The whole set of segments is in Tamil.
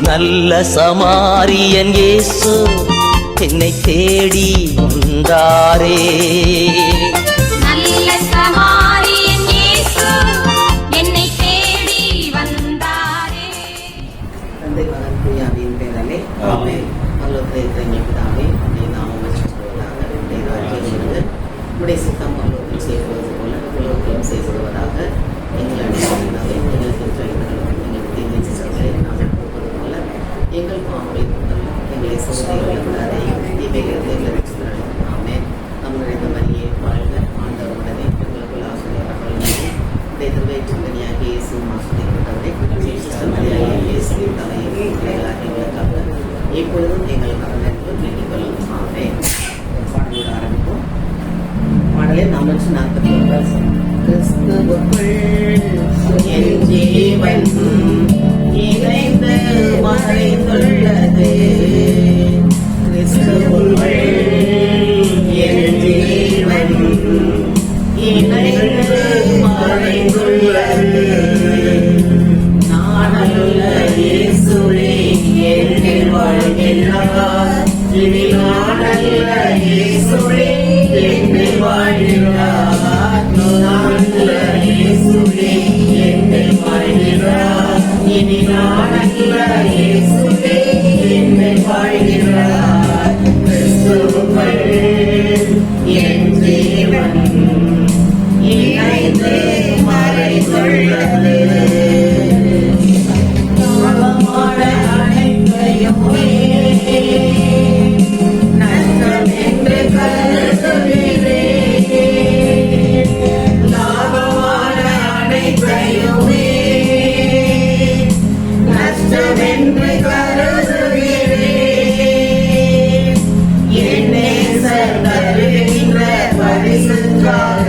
நல்ல சமாரியன் இயேசு என்னை தேடி வந்தாரே. நல்ல சமாரியன் இயேசு என்னை தேடி வந்தாரே. தந்தை மகன் தூயாவின் பெயராலே ஆமென். பரலோகத்தில் இருக்கிற எங்கள் பிதாவே, உம்முடைய நாமம் மகிமைப்படுவதாக. உம்முடைய ராஜ்யம் வருக. உம்முடைய சித்தம் பரலோகத்தில் செய்வது போல உலகத்திலும் செய்வதாக. எங்கள் அடிமையாகவே எங்களுக்கு தீங்கு செய்தவர்களை நாங்கள் போவது போல எங்கள் பாவங்களை எங்களை சோதனைகளை விடாதே, தீமைகளுக்கு எங்களை ரட்சித்தருளும். ஆமென். நம்முடைய மரியே வாழ்க, ஆண்டவர் உடனே எங்களுக்குள் ஆசிரியர் திருவேற்றுமணியாக இயேசு ஆசிரியப்பட்டவரை இயேசுவின் தலையில் எங்களுக்காக இப்பொழுதும் எங்கள் மரணத்தில் வேண்டிக் கொள்ளும். ஆமென். பாடலோடு ஆரம்பிப்போம். பாடலை 441. கிறிஸ்துவுக்குள் என் ஜீவன் இணைந்து மறைந்துள்ளது. கிறிஸ்துவுக்குள் என் ஜீவன் இணைந்து மறைந்துள்ளது. நானல்ல இயேசுவே என்னில் வாழ்கிறார். இனி நானல்ல இயேசுவே என்னில் வாழ்கிறார். நானல்ல இயேசுவே என்னில் வாழ்கிறார். இனி நானல்ல இயேசுவே என்னில் வாழ்கிறார். கிறிஸ்துவுக்குள் என் ஜீவன் இணைந்து மறைந்துள்ளது. அனைத்தையுமே நஷ்டம் என்று கருதுகிறேன். லாபமான அனைத்தையுமே நஷ்டம் என்று கருதுகிறேன். என் நேசர் தருகின்ற பரிசுக்காக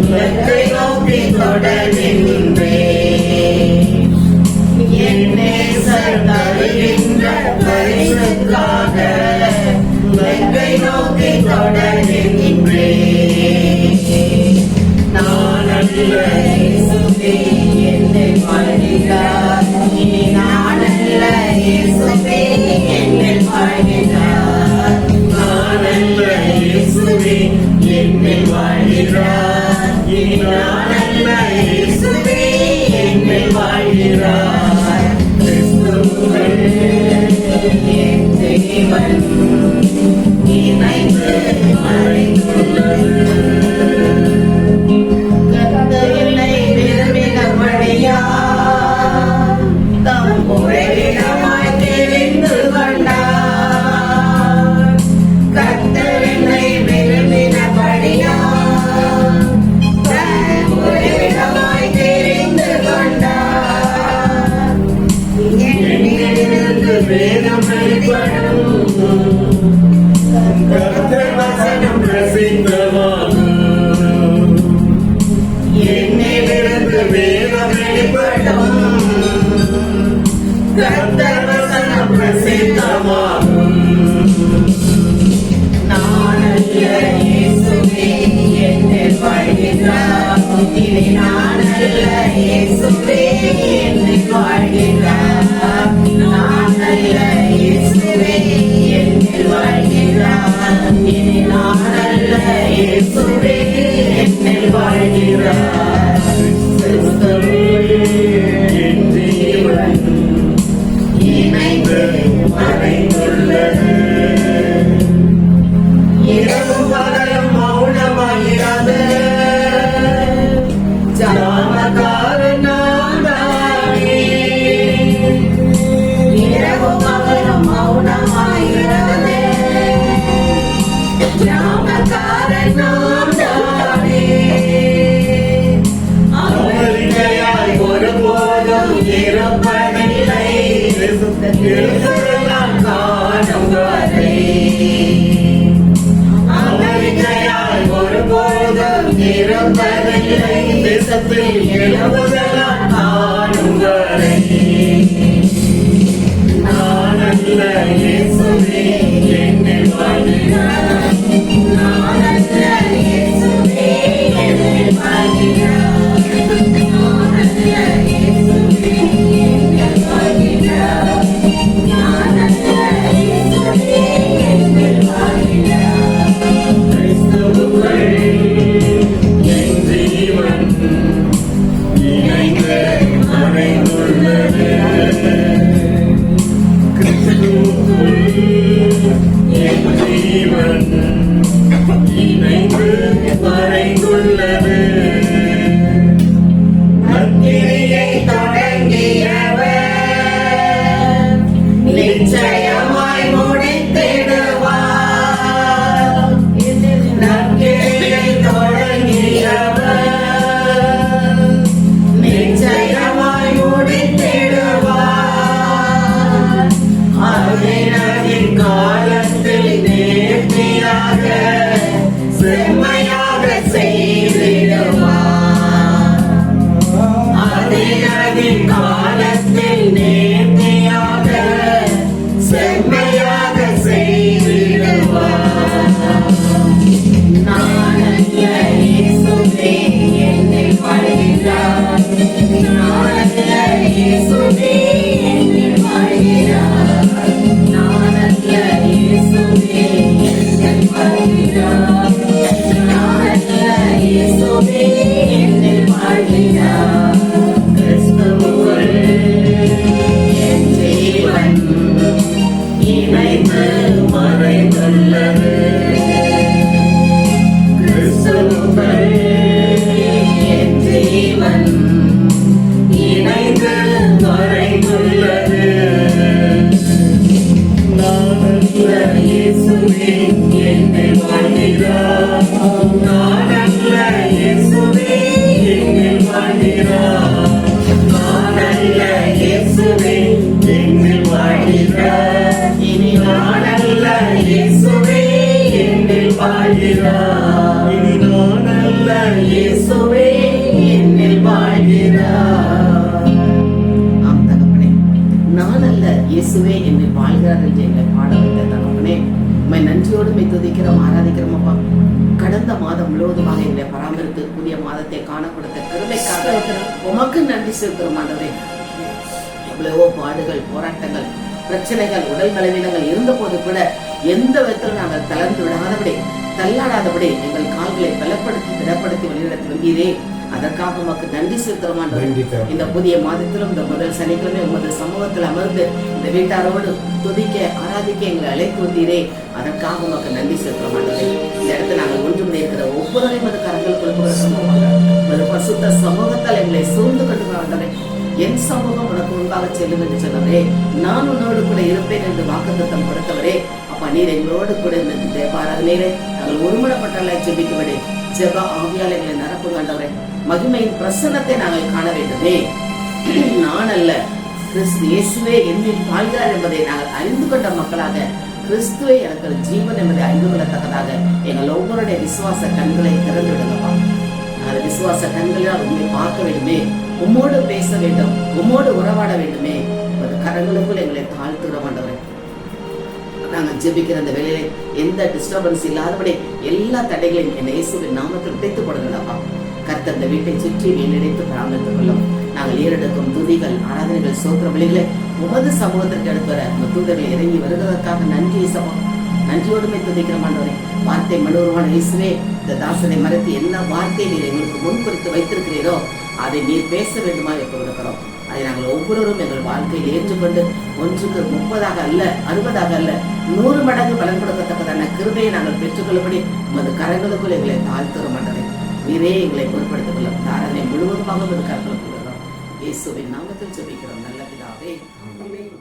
இலக்கை நோக்கி தொடர்கின்றேன். என் நேசர் தருகின்ற பரிசுக்காக இலக்கை நோக்கி தொடர்கின்றேன். நான் அல்ல இயேசுவே என்னில் வாழ்கிறார். இனி நான் அல்ல இயேசுவே என்னில் வாழ்கிறார். நான் அல்ல இயேசுவே என்னில் வாழ்கிறார். இனி நான் அல்ல இயேசுவே என்னில் வாழ்கிறார். கிறிஸ்துவுக்குள் என் ஜீவன் இணைந்து மறைந்துள்ளது. கர்த்தர் என்னை விரும்பினபடியால் தம் உறைவிடமாய் தெரிந்து கொண்டார். கர்த்தர் என்னை விரும்பினபடியால் தம் உறைவிடமாய் தெரிந்து கொண்டார். என்னிலிருந்து வேதம் வெளிப்படும். கர்த்தர் வசனம் பிரசித்தமாகும். என்னிலிருந்து வேதம் வெளிப்படும். கர்த்தர் வசனம் பிரசித்தமாகும். நான் அல்ல இயேசுவே என்னில் வாழ்கிறார். இனி நான் அல்ல இயேசுவே என்னில் வாழ்கிறார். நான் அல்ல இயேசுவே என்னில் வாழ்கிறார். இனி நான் அல்ல இயேசுவே என்னில் வாழ்கிறார். கிறிஸ்துவுக்குள் என் ஜீவன் இணைந்து மறைந்துள்ளது. இரவும் பகலும் மௌனமாகிறது. ஜாமக்காரன் நான் தானே. இரவும் பகலும் மௌனமாகிறது. ஜாமக்காரன் நான் தானே. அவரிடையாய் ஒருபோதும் இருப்பதில்லை. நான் காணும் வரை அவரிடையாய் ஒருபோதும் இருப்பதில்லை. தேசத்தில் எழுவதெல்லாம் காணும் வரை. நான் அல்ல இயேசுவே என்னில் வாழ்கிறார். நான் அல்ல இயேசுவே என்னில் வாழ்கிறார். நான் அல்ல இயேசுவே என்னில் வாழ்கிறார். வாழ்கிறார். இனி நான் அல்ல, இயேசுவே என்னில் வாழ்கிறார். ஆம் தகப்பனே, நான் அல்ல இயேசுவே என்னில் வாழ்கிறார் என்று எங்களை பாட வைத்த தகப்பனே, உம்மை நன்றியோடு துதிக்கிறோம், ஆராதிக்கிறோம் அப்பா. கடந்த மாதம் முழுவதுமாக எங்களை பராமரித்து புதிய மாதத்தை காண கொடுத்த கிருபைக்காக உமக்கு நன்றி செலுத்துகிறோம் ஆண்டவரே. எவ்வளவோ பாடுகள், போராட்டங்கள், பிரச்சனைகள், உடல் பலவீனங்கள் இருந்த போது கூட எந்த விதத்திலும் நாங்கள் தளர்ந்து விடாதபடி, தள்ளாடாதபடி எங்கள் கால்களை பலப்படுத்தி திடப்படுத்தி வழிநடத்தி வந்தீரே, அதற்காக உமக்கு நன்றி செலுத்துகிறோம் ஆண்டவரே. இந்த புதிய மாதத்திலும் இந்த முதல் சனிக்கிழமை உமது சமூகத்தில் அமர்ந்து இந்த வீட்டாரோடு துதிக்க ஆராதிக்க எங்களை அழைத்து வந்தீரே, அதற்காக உமக்கு நன்றி செலுத்துகிறோம் ஆண்டவரே. இந்த இடத்துல நாங்கள் ஒன்றும் இருக்கிற ஒவ்வொருவரையும் அது கரங்கள் கொடுக்கிற பசுத்த சமூகத்தால் எங்களை சூழ்ந்து கொண்டு ஆண்டவரே. என் சமூகம் உனக்கு முன்பாக செல்லும் என்று சொன்னவரே, நான் உன்னோடு கூட இருப்பேன் என்று வாக்குத்தத்தம் கொடுத்தவரே, அப்பா நீர் எங்களோடு கூட இந்த தேவாராதனையிலே நாங்கள் ஒருமுறைப்பட்டலை ஜெபிக்கும்படி ஜெப ஆவியால் எங்களை நிரப்புங்க ஆண்டவரே. மகிமையின் பிரசன்னத்தை நாங்கள் காண வேண்டுமே. நான் அல்ல, கிறிஸ்து இயேசுவே என்னில் வாழ்கிறார் என்பதை நாங்கள் அறிந்து கொண்ட மக்களாக, கிறிஸ்துவை எனக்கு ஜீவன் என்பதை அறிந்து கொள்ளத்தக்கதாக எங்கள் ஒவ்வொருடைய விசுவாச கண்களை திறந்து விடுங்கப்பா. அந்த விசுவாச கண்களால் உண்மை பார்க்க வேண்டுமே, உம்மோடு பேச வேண்டும், உம்மோடு உறவாட வேண்டுமே. ஒரு கரங்களுக்குள் எங்களை தாழ்த்துகிற ஆண்டவரே. நாங்கள் ஜெபிக்கிற அந்த வேலையிலே எந்த டிஸ்டர்பன்ஸ் இல்லாதபடி எல்லா தடைகளையும் என் இயேசுவின் நாமத்தில் உடைத்து போடுங்களப்பா. கர்த்தர் இந்த வீட்டை சுற்றி வீணடைத்து பராமரித்துக் கொள்ளும். நாங்கள் ஏறெடுக்கும் துதிகள், ஆராதனைகள், சோத்திர வழிகளை உமது சமூகத்திற்கு எடுக்கிற அந்த தூதர்கள் இறங்கி வருவதற்காக நன்றி சமம். நன்றியோடுமை துதிக்கிற ஆண்டவரே. வார்த்தை மனோருவான இயேசுவே, இந்த தாசனை மறைத்து என்ன வார்த்தை நீர் எங்களுக்கு முன்குறித்து வைத்திருக்கிறீரோ அதை நீர் பேச வேண்டுமா என்று கொடுக்கிறோம். அதை நாங்கள் ஒவ்வொருவரும் எங்கள் வாழ்க்கையில் ஏற்றுக்கொண்டு 1க்கு 30 அல்ல, 60 அல்ல, 100 மடங்கு பலன் கொடுக்கத்தக்கதான கிருபையை நாங்கள் பெற்றுக்கொள்ளும்படி உமது கரங்களுக்குள் எங்களை தாழ்த்துற மாட்டதை நீரே எங்களை பொருட்படுத்திக் கொள்ளும். தாரனை முழுவதுமாக உமது கரங்களுக்கு கொடுக்கிறோம். இயேசுவின் நாமத்தில் ஜெபிக்கிறோம் நல்ல பிதாவே. ஆமென்.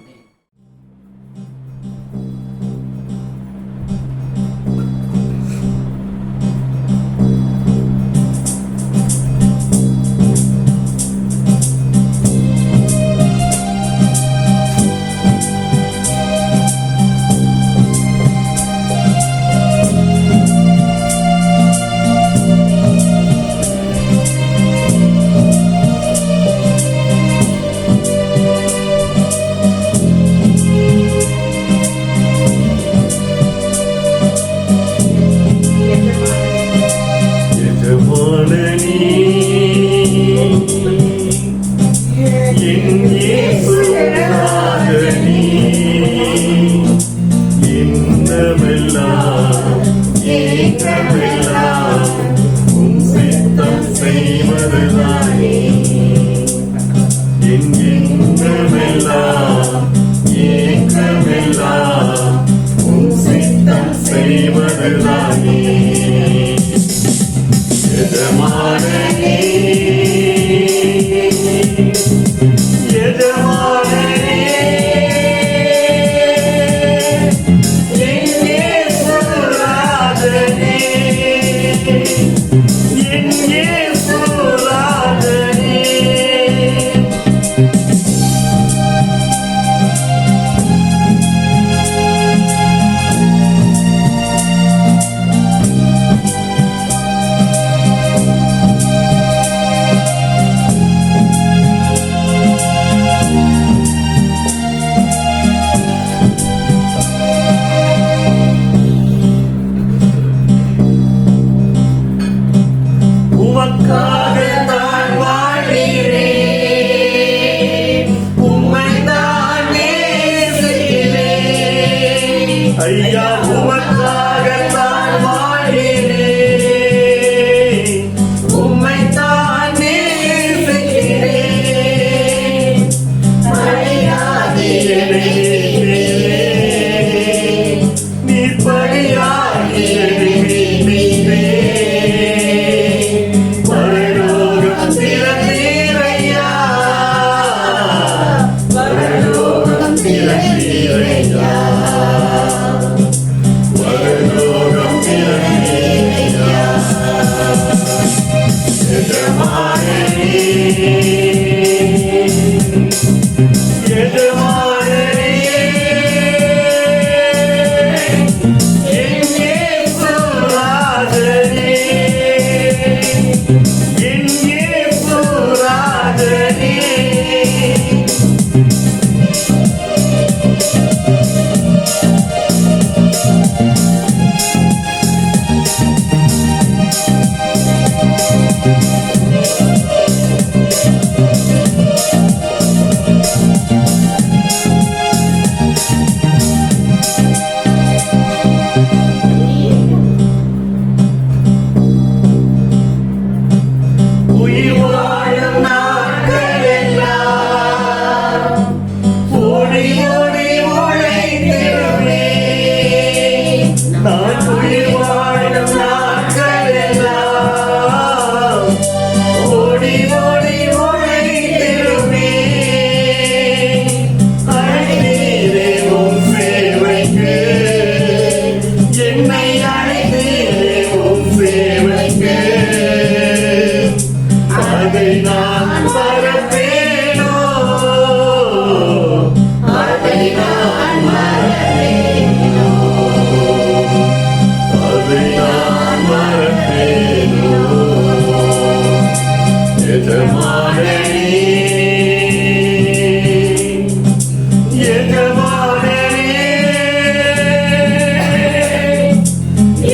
எஜமானனே,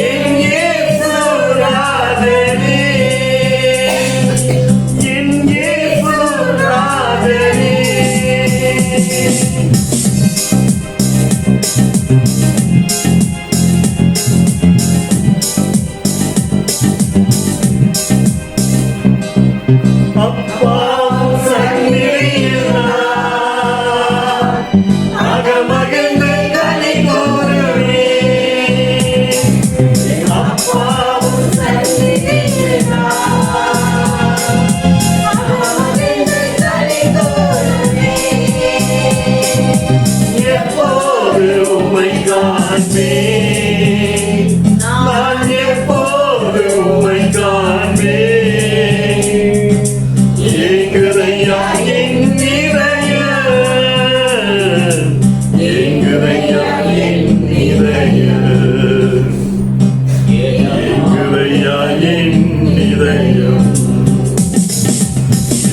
என் இயேசு ராஜனே, என் இயேசு ராஜனே. அப்பாவும் சந்நிதியில் நான் அகமகிழ்ந்து களி கூறுவேன். அப்பாவும் சந்நிதியில் நான் அகமகிழ்ந்து களி கூறுவேன். எப்போது உம்மை காண்பேன், நான் எப்போது உம்மை காண்பேன். ஏங்குதையா என் இதயம், ஏங்குதையா என் இதயம், ஏங்குதையா என் இதயம்.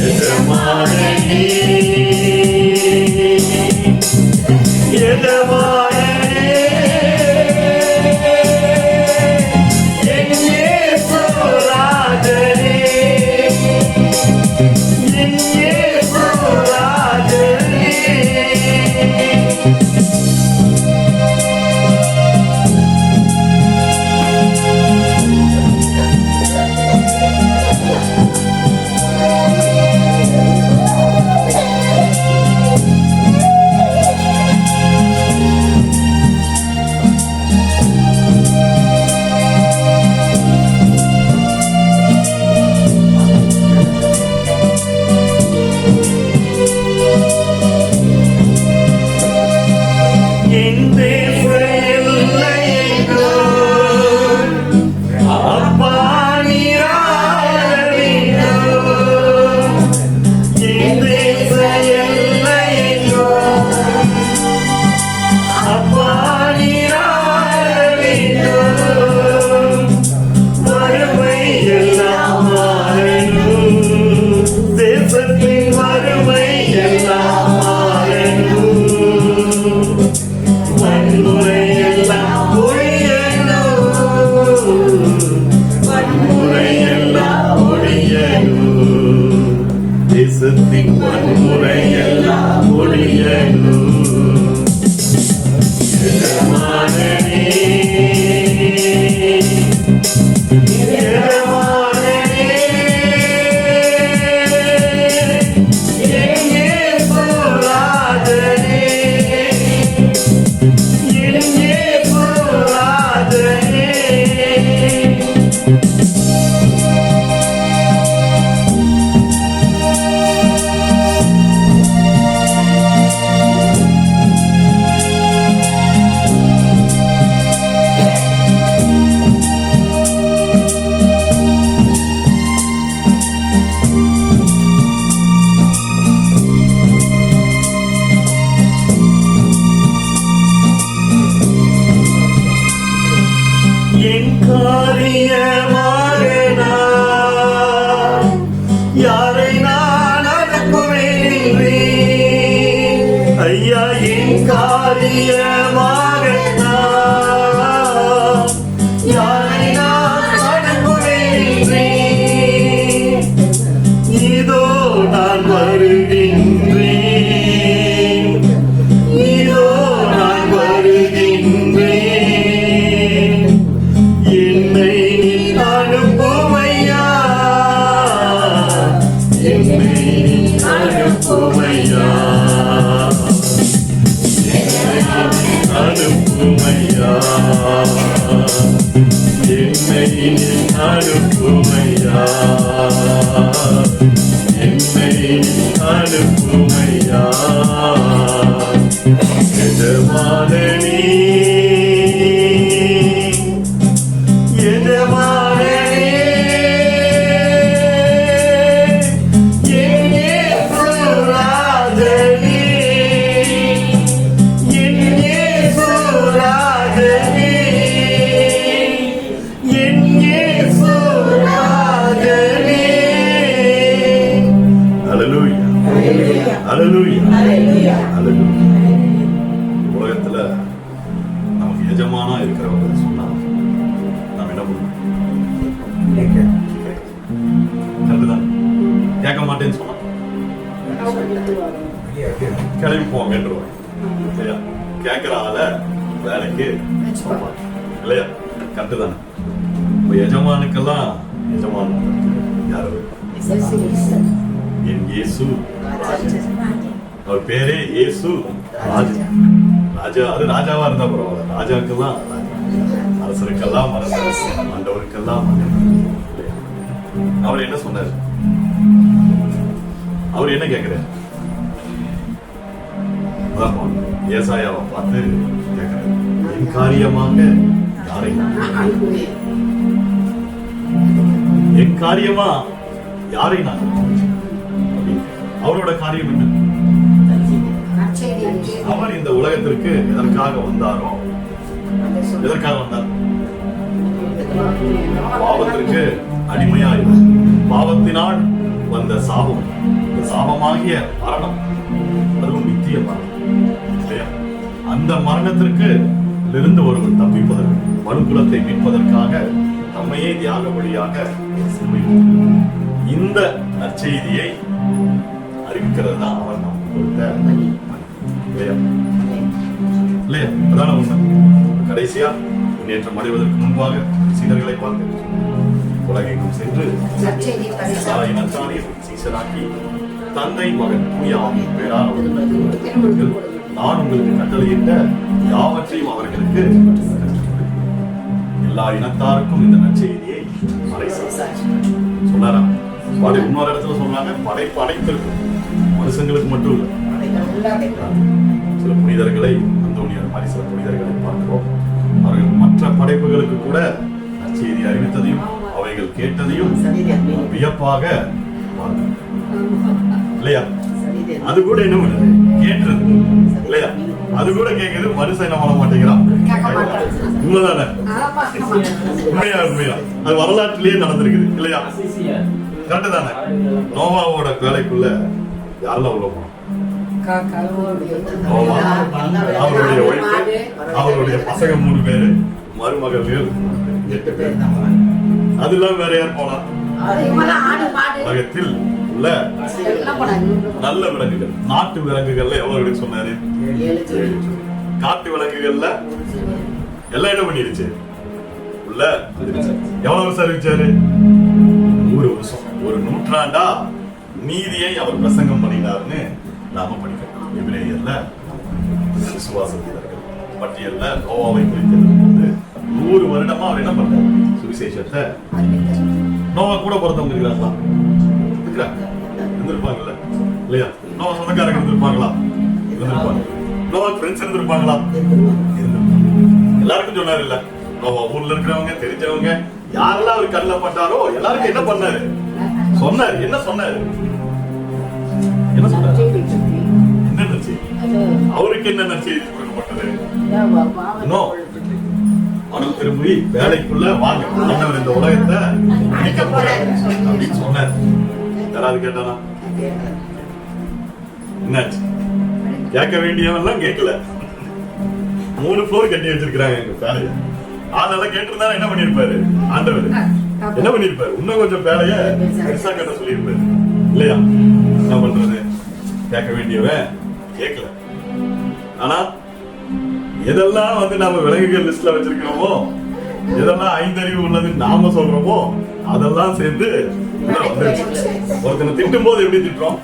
எஜமானனே, எஜமானனே, என் இயேசு ராஜனே, என் இயேசு ராஜனே. என் தேச எல்லையெங்கும் அப்பா நீராட வேண்டும். என் தேச எல்லையெங்கும் அப்பா நீராட வேண்டும். வறுமை எல்லாம் மாறணும், தேசத்தின் வறுமை எல்லாம் மாறணும். வன்முறை எல்லாம் ஒழியணும், வன்முறை எல்லாம் ஒழியணும். தேசத்தின் வன்முறை எல்லாம் ஒழியணும். எஜமானனே, எஜமானனே, என் இயேசு ராஜனே, என் இயேசு ராஜனே. என் காரியமாக நான் யாரை நான் அனுப்புவேன் ஐயா. என் காரியமாக நான் யாரை நான் அனுப்புவேன். இதோ நான் வருகின்றேன், இதோ நான் வருகின்றேன். என்னை நீ அனுப்புமையா, என்னை நீ அனுப்புமையா, என்னை நீ அனுப்புமையா, என்னை நீ அனுப்புமையா, என்னை நீ அனுப்புமையா. எஜமானனே, எஜமானனே, என் இயேசு ராஜனே, என் இயேசு ராஜனே, என் இயேசு ராஜனே. வேலைக்கு போங்கன்றோம் இல்லையா? கேட்கிற ஆள வேலைக்கு போவாங்க. இல்லையா? கரெக்டு தானே? இப்ப எஜமானுக்கெல்லாம் எஜமான் யாரு? என் இயேசு ராஜா. அவர் பேரே இயேசு ராஜா. ராஜா அது ராஜாவா இருந்தா பரவாயில்ல, ராஜாக்கெல்லாம் அரசருக்கெல்லாம் அரசு, ஆண்டவருக்கெல்லாம் இல்லையா? அவர் என்ன சொன்னார்? அவர் என்ன கேட்கிறார்? ஏசாயாவை பார்த்து கேட்கிறார், என் காரியமாக யாரை என் காரியமா யாரை நான் அவரோட காரியம் என்ன? அவர் இந்த உலகத்திற்கு எதற்காக வந்தாரோ, எதற்காக வந்தார்? பாவத்திற்கு அடிமையாய், பாவத்தினால் வந்த சாபம், இந்த சாபமாகிய மரணம், அதுவும் நித்திய மரணம் இல்லையா? அந்த மரணத்திற்கு இருந்து ஒருவர் தப்பிப்பதற்கு, மனுக்குலத்தை மீட்பதற்காக நம்மையே தியாக வழியாக இந்த நற்செய்தியை அறிவிக்கிறது தான் அவர் நமக்கு கொடுத்த இல்லையா? இல்லையா? அதான உண்மை. கடைசியா நேற்று அடைவதற்கு முன்பாக சீடர்களை பார்த்து உலகெங்கும் சென்று எல்லா இனத்தாரையும் சீசராக்கி தந்தை மகன் தூய ஆவியின் பெயரால் நான் உங்களுக்கு கட்டளையிட்ட யாவற்றையும் அவர்களுக்கு எல்லா இனத்தாருக்கும் இந்த நற்செய்தியை சொன்னாரா? இன்னொரு இடத்துல சொன்னாங்க, படைப்பு அனைத்திற்கும், மனுஷங்களுக்கு மட்டும் இல்லை. சில புனிதர்களை, அந்தோனியார் மாதிரி சில புனிதர்களை பார்க்கிறோம். அவர்கள் மற்ற படைப்புகளுக்கு கூட நற்செய்தி அறிவித்ததையும் அவைகள் கேட்டதையும் வியப்பாக இல்லையா? அது கூட என்ன பண்ணுது? கேட்டுறது இல்லையா? அது கூட கேட்குது, மனுஷன் என்ன பண்ண மாட்டேங்கிறான். உண்மைதானே? உண்மையா உண்மையா அது வரலாற்றிலேயே நடந்திருக்குது இல்லையா? கரெக்டு தானே? நோவாவோட வேலைக்குள்ள யாரெல்லாம் உள்ள போனோம்? அவருடைய ஒய்ஃபு, அவருடைய பசங்க 3 பேரு, மருமகள் 8 பேர். அதெல்லாம் வேற யார் போனா? உலகத்தில் உள்ள நல்ல விலங்குகள், நாட்டு விலங்குகள்ல எவ்வளவு சொன்னாரு? 7. காட்டு விலங்குகள்ல எல்லாம் என்ன பண்ணிருச்சு? உள்ள எவ்வளவு வருஷம் அறிவிச்சாரு? 100 வருஷம், ஒரு நூற்றாண்டா நீதியை அவர் பிரசங்கம் பண்ணினார்னு நாம படிக்கிறோம். எபிரேயர்ல விசுவாச வீரர்கள் பட்டியல்ல நோவாவை குறித்து 100 வருடமா அவர் என்ன பண்றாரு? சுவிசேஷத்தை. நோவா கூட பிறந்தவங்க இருக்கிறாங்களா? இருந்திருப்பாங்கல்ல இல்லையா? நோவா சொந்தக்காரங்க இருந்திருப்பாங்களா? இருந்திருப்பாங்க. நோவா ஃப்ரெண்ட்ஸ் இருந்திருப்பாங்களா? எல்லாருக்கும் சொன்னாரு இல்ல? நோவா ஊர்ல இருக்கிறவங்க, தெரிஞ்சவங்க யாரெல்லாம் அவர் கண்ணில் பட்டாரோ எல்லாருக்கும் என்ன பண்ணாரு? சொன்னாரு. என்ன சொன்னாரு? என்ன சொன்னாரு? என்ன நற்செய்தி? அவருக்கு என்ன நற்செய்தி கொடுக்கப்பட்டது? மனம் திரும்பி வேலைக்குள்ள வாங்க, ஆண்டவர் இந்த உலகத்தை அழிக்க போறாரு அப்படின்னு சொன்னார். யாராவது கேட்டானா? என்னாச்சு? கேட்க வேண்டியவெல்லாம் கேட்கல. 3 ஃப்ளோர் கட்டி வச்சிருக்காங்க எங்க வேலைய. அதெல்லாம் கேட்டிருந்தா என்ன பண்ணிருப்பாரு ஆண்டவர்? என்ன பண்ணிருப்பாரு? இன்னும் கொஞ்சம் வேலைய பெருசா கட்ட சொல்லியிருப்பாரு இல்லையா? என்ன பண்றது? கேட்க வேண்டியவன் கேட்கல. ஆனா எதெல்லாம் நாம விலங்குகள் லிஸ்ட்ல வச்சிருக்கிறோமோ, எதெல்லாம் 5 அறிவு உள்ளது நாம சொல்றோமோ, அதெல்லாம் சேர்ந்து ஒருத்தனை திட்டும் போது எப்படி திட்டுறோம்?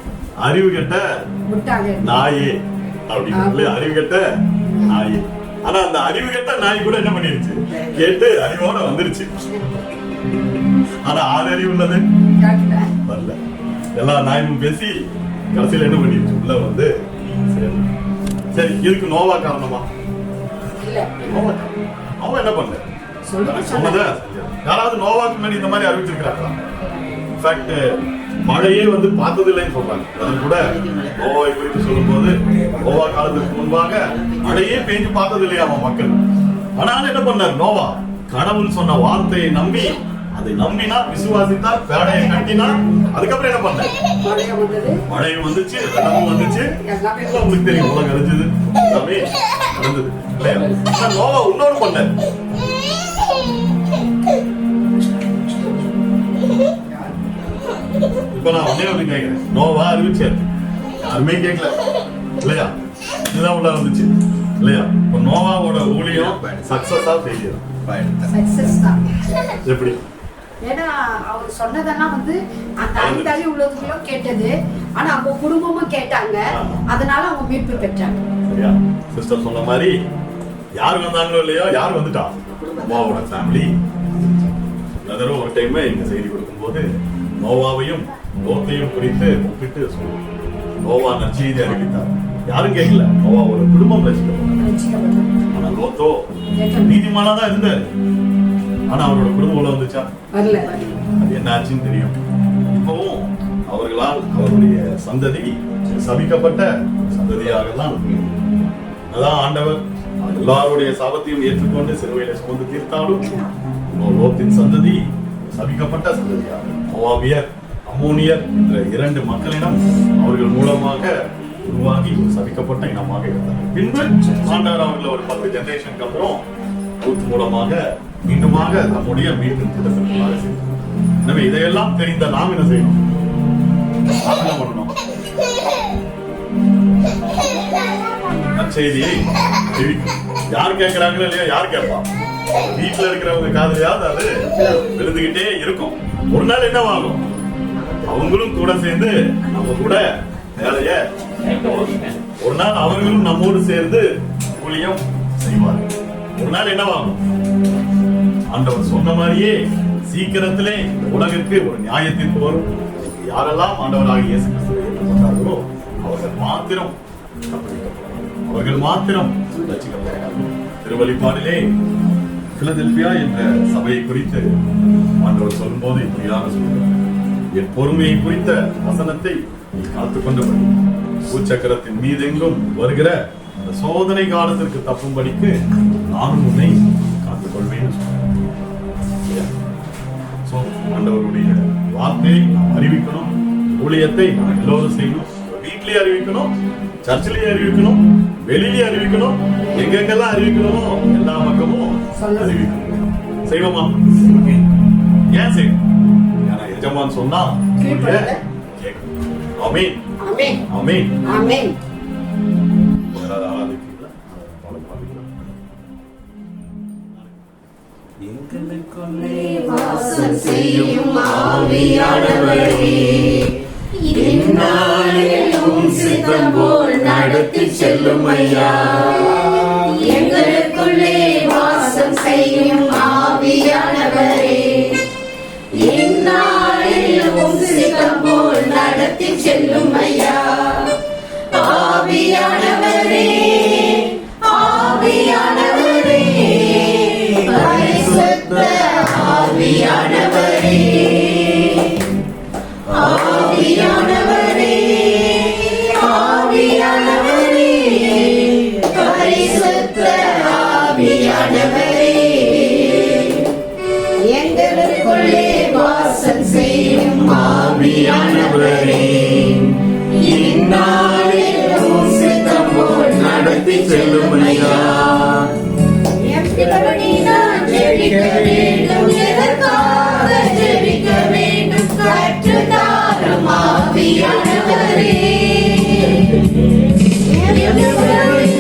அறிவு கெட்ட நாயே அப்படின்னு. அறிவு கெட்ட நாயே. ஆனா அந்த அறிவு கெட்ட நாய் கூட என்ன பண்ணிருச்சு? கேட்டு அறிவோட வந்துருச்சு. ஆனா 6 அறிவு உள்ளது வரல. எல்லா நாயும் பேசி கடைசியில என்ன பண்ணிருச்சு? உள்ள சரி, இதுக்கு நோவா காரணமா? அவன் என்ன பண்ண சொன்னத யாராவது நோவாக்கு முன்னாடி இந்த மாதிரி அறிவிச்சிருக்கிறாங்களா? இன்ஃபேக்ட் மழையே பார்த்தது இல்லைன்னு சொல்றாங்க. அது கூட நோவாவை குறித்து சொல்லும் போது, நோவா காலத்துக்கு முன்பாக மழையே பெஞ்சு பார்த்தது இல்லையா அவன் மக்கள். ஆனாலும் என்ன பண்ணார் நோவா? கடவுள் சொன்ன வார்த்தையை நம்பி, அதை நம்பினா, விசுவாசித்தார், பேடையை கட்டினார். அதுக்கப்புறம் என்ன பண்ண? மழையும் வந்துச்சு, வெள்ளமும் வந்துச்சு. உங்களுக்கு தெரியும், உலகம் அழிஞ்சது, எல்லாமே நடந்தது இல்லையா? நோவா இன்னொரு பண்ண. இப்ப நான் ஒன்னே கேட்கிறேன், நோவா அறிவிச்சாரு, யாருமே கேட்கல. இல்லையா? இதுதான் உள்ள வந்துச்சு இல்லையா? இப்போ நோவாவோட ஊழியம் சக்சஸா ஃபெயிலியர் சக்சஸ் தான். எப்படி? ஏன்னா அவர் சொன்னதெல்லாம் வந்து அந்த அடித்தாலே உள்ளதுக்குள்ள கேட்டது. ஆனா அவங்க குடும்பமும் கேட்டாங்க, அதனால அவங்க மீட்பு பெற்றாங்க. சரியா? சிஸ்டர் சொன்ன மாதிரி யார் வந்தாங்களோ இல்லையோ, யார் வந்துட்டா? நோவாவோட ஃபேமிலி. பிரதரும் ஒரு டைம் இந்த செய்தி கொடுக்கும்போது நோவாவையும் லோத்தையும் குறித்து ஒப்பிட்டு சொல்லுவோம். நோவா நற்செய்தி அறிவித்தார், யாரும் கேட்கல. நோவாவோட குடும்பம் ரசிக்கப்பட்டது. ஆனா லோத்தோ நீதிமானா தான் இருந்தாரு. ஆனா அவரோட குடும்பம் உள்ள வந்துச்சா? வரல. அது என்ன ஆச்சுன்னு தெரியும். இப்பவும் அவர்களால் அவருடைய சந்ததி சபிக்கப்பட்ட சந்ததியாக தான். அதான் ஆண்டவர் எல்லாருடைய சாபத்தையும் ஏற்றுக்கொண்டு சிலுவையில சுமந்து தீர்த்தாலும் லோத்தின் சந்ததி சபிக்கப்பட்ட சந்ததியாக, மோவாபியர் அம்மோனியர் என்ற 2 மக்களிடம் அவர்கள் மூலமாக உருவாகி ஒரு சபிக்கப்பட்ட இனமாக இருந்தார். பின்பு ஆண்டவர் அவர்கள் ஒரு 10 ஜெனரேஷனுக்கு அப்புறம் ரூத் மூலமாக மீண்டுமாக நம்முடைய மீண்டும் திட்டத்திற்குள்ளாக செய்தார். எனவே இதையெல்லாம் தெரிந்த நாம் என்ன செய்யணும்? என்ன பண்ணணும்? நற்செய்தியை யார் கேட்கிறாங்களோ இல்லையா? யார் கேட்பா? வீட்டுல இருக்கிறவங்க காதலையாவது அது விழுந்துகிட்டே இருக்கும். ஒரு நாள் என்ன ஆகும்? அவங்களும் கூட சேர்ந்து நம்ம கூட வேலைய ஒரு நாள் அவர்களும் நம்மோடு சேர்ந்து ஊழியம் செய்வார்கள். ஒரு நாள் என்னவாகும்? ஆண்டவர் சொன்ன மாதிரியே சீக்கிரத்திலே இந்த உலகிற்கு ஒரு நியாயத்திற்கு வரும். யாரெல்லாம் ஆண்டவராக இயேசு கிறிஸ்துவை ஏற்றுக்கொண்டார்களோ அவர்கள் மாத்திரம் அவர்கள் மாத்திரம் ரட்சிக்கப்படுகிறார்கள். திருவெளிப்பாடிலே பிலதெல்பியா என்ற சபையை குறித்து ஆண்டவர் சொல்லும்போது இப்படியாக சொல்கிறார், என் பொறுமையை குறித்த வசனத்தை நீ காத்துக்கொண்டபடி பூச்சக்கரத்தின் மீதெங்கும் வருகிற அந்த சோதனை காலத்திற்கு தப்பும்படிக்கு நானும் உன்னை காத்துக்கொள்வேன். ஆண்டவருடைய வார்த்தையை நாம் அறிவிக்கணும். ஊழியத்தை நாம் எல்லோரும் செய்யணும். வீட்டிலேயே அறிவிக்கணும், சர்ச்சிலேயே அறிவிக்கணும், வெளியிலேயே அறிவிக்கணும். எங்கெங்கெல்லாம் அறிவிக்கணுமோ எல்லா பக்கமும் அறிவிக்கணும். செய்வோமா? ஏன் செய்யணும்? ஏன்னா எஜமான் சொன்னா கேட்கணும். ஆமென், ஆமென், ஆமென், ஆமென். எங்களுக்குள்ளே வாசம் செய்யும் ஆவியானவரே, இந்நாளிலும் சித்தம் போல் நடத்தி செல்லும் ஐயா. எங்களுக்குள்ளே வாசம் செய்யும் ஆவியானவரே, இந்நாளிலும் சித்தம் போல் நடத்தி செல்லும் ஐயா. ஆவியானவரே, ஆவியானவரே, பரிசுத்த ஆவியானவரே, ஆவியானவரே, ஆவியானவரே, பரிசுத்த ஆவியானவரே, எங்களுக்குள்ளே வாசம் செய்யும் ஆவியானவரே, இந்நாளிலும் சித்தம் போல் நடத்தி செல்லும் ஐயா. எப்படி நான் ஜெபிக்க வேண்டும், எதற்காக ஜெபிக்க வேண்டும், கற்றுத்தாரும் ஆவியானவரே. எப்படி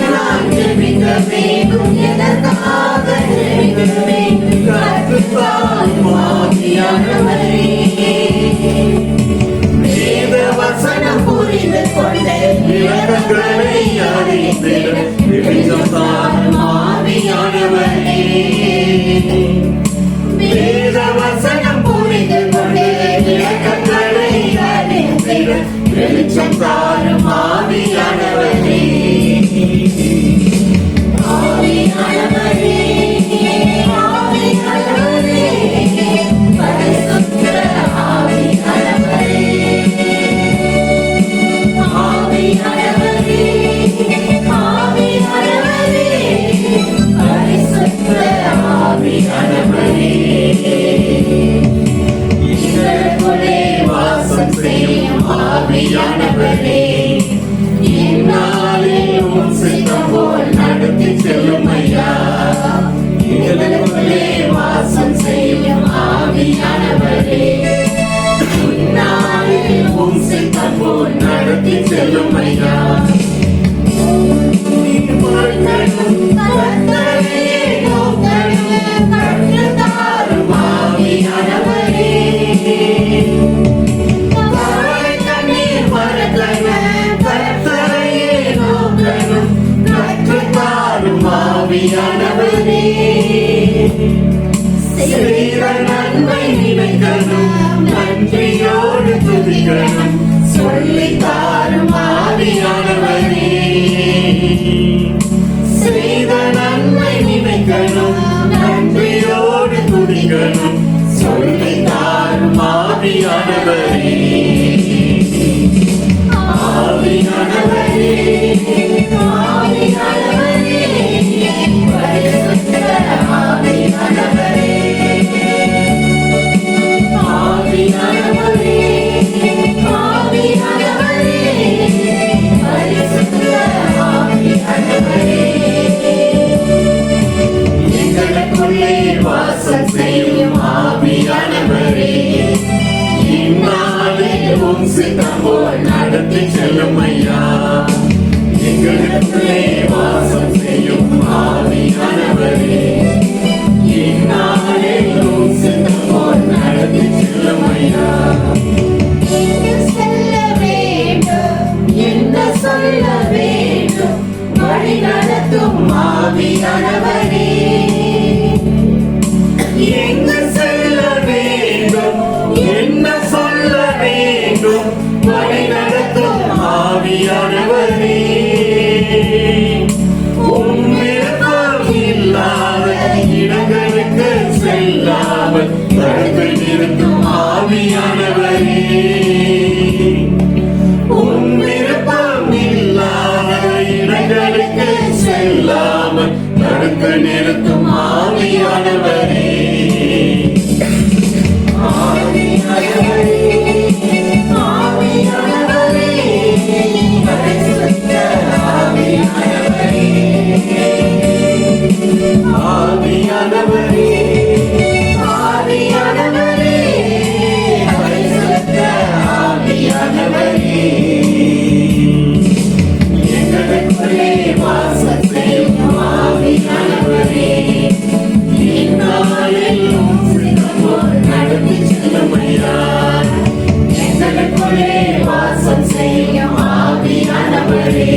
நான் ஜெபிக்க வேண்டும், எதற்காக ஜெபிக்க வேண்டும், கற்றுத்தாரும் ஆவியானவரே. வேத வசனம் புரிந்து கொண்டு விளக்கங்களை அறிந்திட வெளிச்சம் தாரும் ஆவியானவரே. வேத வசனம் புரிந்து கொண்டு விளக்கங்களை அறிந்திட வெளிச்சம் தாரும் ஆவியானவரே. ஆவியானவரே, ஆவியானவரே, பரிசுத்த ஆவியானவரே, ஆவியானவரே, ஆவியானவரே, பரிசுத்த ஆவியானவரே, எங்களுக்குள்ளே வாசம் செய்யும் ஆவியானவரே, இந்நாளிலும் சித்தம் போல் நடத்தி செல்லும் ஐயா. எங்களுக்குள்ளே வாசம் செய்யும் ஆவியானவரே, இந்நாளிலும் சித்தம் போல் நடத்தி செல்லும் ஐயா. நீர் மறக்கணும் கர்த்தரையே நோக்கணும் கற்றுத்தாரும் ஆவியானவரே கவலை கண்ணீர் மறக்கணும் கர்த்தரையே நோக்கணும் கற்றுத்தாரும் ஆவியானவரே செய்த நன்மை நினைக்கணும் நன்றியோடு துதிக்கணும் சொல்லித் தாரும் ஆவியானவரே செய்த நன்மை நினைக்கணும் நன்றியோடு துதிக்கணும் சொல்லித் தாரும் ஆவியானவரே ஆவியானவரே ஆவியானவரே பரிசுத்த ஆவியானவரே ஆவியானவரே ஆவியானவரே பரிசுத்த ஆவியானவரே எங்களுக்குள்ளே வாசம் செய்யும் ஆவியானவரே இந்நாளில் உம் சித்தம் போல் நடத்தி செல்லும் ஐயா எங்களுக்குள்ளே வாசம் செய்யும் ஆவியானவரே இந்நாளில் உம் சித்தம் போல் நடத்தி செல்லும் ஐயா என்ன சொல்ல வேண்டும் வழி நடத்தும் ஆவியானவரே எங்கு செல்ல வேண்டும் என்ன சொல்ல வேண்டும் வழி நடத்தும் ஆவியானவரே உம் விருப்பம் இல்லாத இடங்களுக்கு செல்லாமல் தடுத்து நிறுத்தும் ஆவியானவரே உம் விருப்பம் இல்லாத இடங்களுக்கு செல்லாமல் தடுத்து நிறுத்தும் ஆவியானவரே ஆவியானவரே ஆவியானவரே பரிசுத்த ஆவியானவரே ஆவியானவரே ஆவியானவரே பரிசுத்த ஆவியானவரே எங்களுக்குள்ளே வாசம் செய்யும் ஆவியானவரே இந்நாளில் உம் சித்தம் போல் நடத்தி செல்லும் ஐயா எங்களுக்குள்ளே வாசம் செய்யும் ஆவியானவரே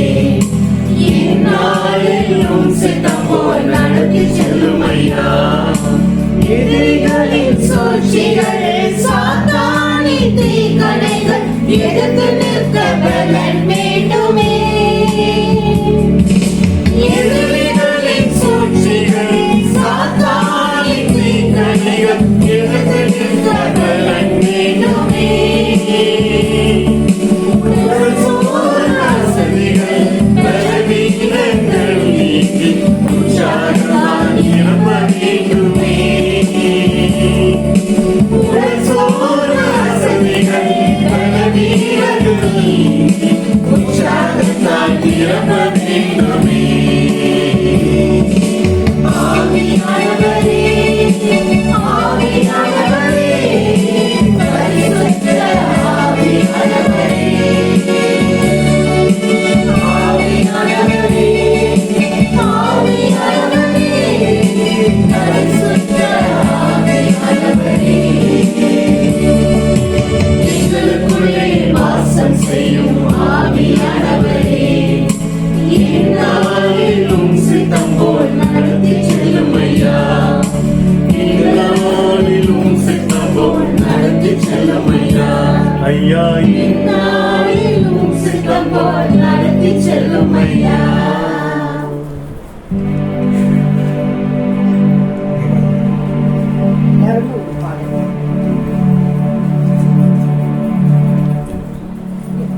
இந்நாளில் உம் சித்தம் போல் நடத்தி செல்லும் ஐயா எதிரிகளின் சூழ்ச்சிகள் சாத்தானின் தீக்கணைகள் எதிர்த்து நிற்க பலன் வேண்டுமே எதிரிகளின் சூழ்ச்சிகள் சாத்தானின் தீக்கணைகள் எதிர்த்து நிற்க பலன் வேண்டுமே வசதிகள் பலவீனங்கள் நீக்கி உற்சாகமாய் நிரம்ப வேண்டுமே வசதிகள் பலவீனங்கள் நீக்கி உற்சாகத்தால் நிரம்ப வேண்டுமே ஆவியானவரே ஆவியானவரே பரிசுத்த ஆவியானவரே ஆவியானவரே ஆவியானவரே பரிசுத்த ஆவியானவரே எங்களுக்குள்ளே வாசம் செய்யும் ஆவியானவரே இந்நாளிலும் சித்தம் போல் நடத்தி செல்லும் ஐயா இந்நாளிலும் சித்தம் போல் நடத்தி செல்லும் ஐயா ஐயா இந்நாளிலும் சித்தம் போல் நடத்தி செல்லும் ஐயா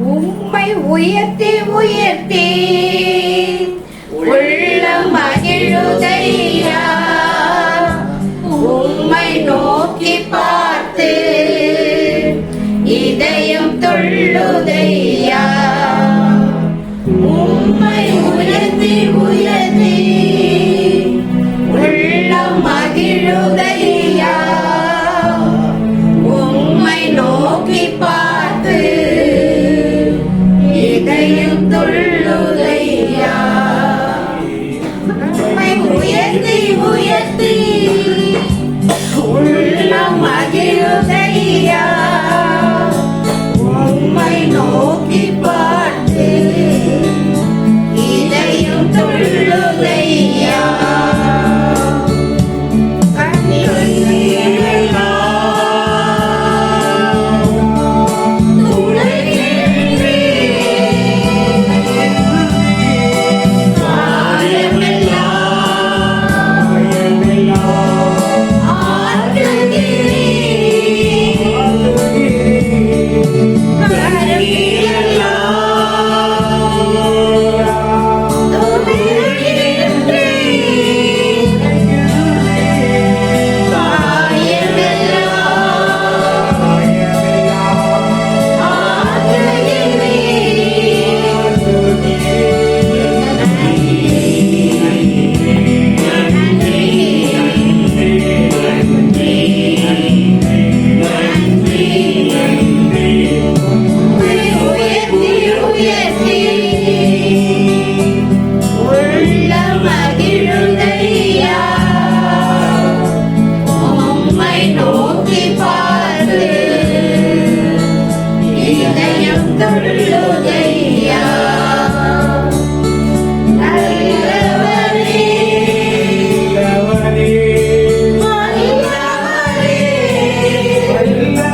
உம்மை உயர்த்தி உயர்த்தி உள்ளம் மகிழுதையா உம்மை நோக்கி பார்த்து இதயம் துள்ளுதையா உம்மை உயர்த்தி உயர்த்தி உள்ளம் மகிழுதையா உம்மை நோக்கி பார்த்து இதயம் துள்ளுதையா உயர்த்தி உள்ளம் மகிழுதையா உம்மை நோக்கி பார்த்து இதயம் துள்ளுதையா தெரியாது 13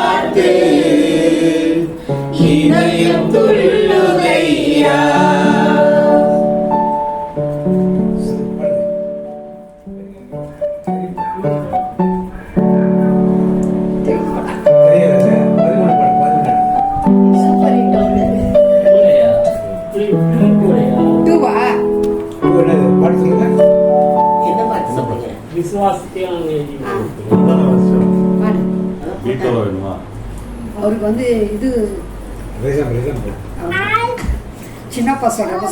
பாடு 13 வந்து இது சின்னப்பா சொல்றது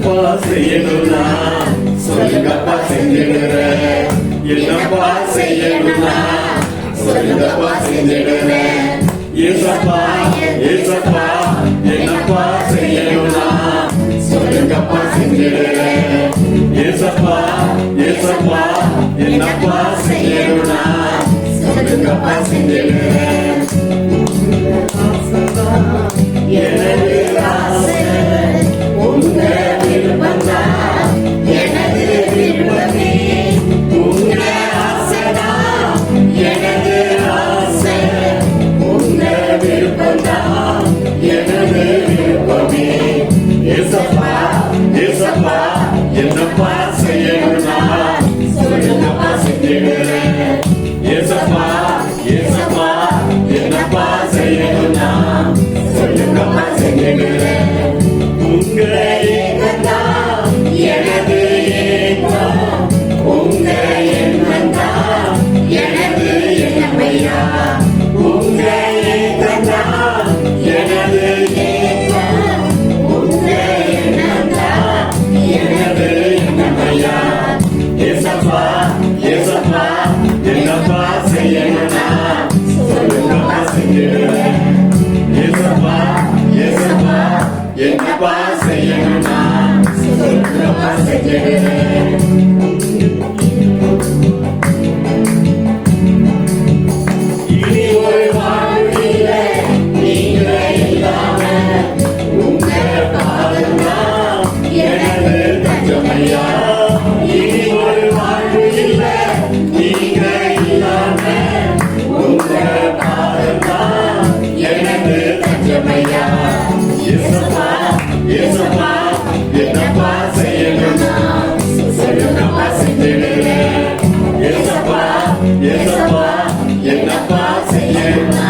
என்னப்பா செய்யணும்னா சொல்லுங்கப்பா செஞ்சிடுறேன். என்னப்பா செய்யணும்னா சொல்லுங்கப்பா செஞ்சிடுறேன். ஏசப்பா ஏசப்பா என்னப்பா செய்யணும்னா சொல்லுங்கப்பா செஞ்சிடுறேன். ஏசப்பா ஏசப்பா என்னப்பா செய்யணும்னா சொல்லுங்கப்பா செஞ்சிடுறேன். எனது ஆசை உங்க விருப்பம்தான், எனது விருப்பமே உங்க ஆசைதான். எனது ஆசை உங்க விருப்பம்தான், எனது விருப்பமே. ஏசப்பா ஏசப்பா என்னப்பா செய்யணும்னா சொல்லுங்கப்பா செஞ்சிடுறேன். ஏசப்பா ஏசப்பா என்னப்பா செய்யணும்னா சொல்லுங்கப்பா செஞ்சிடுறேன். உங்க ஏக்கம்தான் எனது ஏக்கம், உங்க எண்ணம்தான் எனது எண்ணமையா. உங்க ஏக்கம்தான் எனது ஏக்கம், உங்க எண்ணம்தான் எனது எண்ணமையா. ஏசப்பா ஏசப்பா என்னப்பா செய்யணும்னா சொல்லுங்கப்பா செஞ்சிடுறேன். ஏசப்பா ஏசப்பா என்னப்பா செய்யணும்னா சொல்லுங்கப்பா செஞ்சிடுறேன். இனி ஒரு வாழ்வு இல்லை நீங்க இல்லாம, உங்க பாதம்தான் எனது தஞ்சமையா. இனி ஒரு வாழ்வு இல்லை நீங்க இல்லாம, உங்க பாதம்தான் எனது தஞ்சமையா. ஏசப்பா ஏசப்பா என்னப்பா செய்யணும்னா சொல்லுங்கப்பா செஞ்சிடுறேன். ஏசப்பா ஏசப்பா என்னப்பா செய்யணும்னா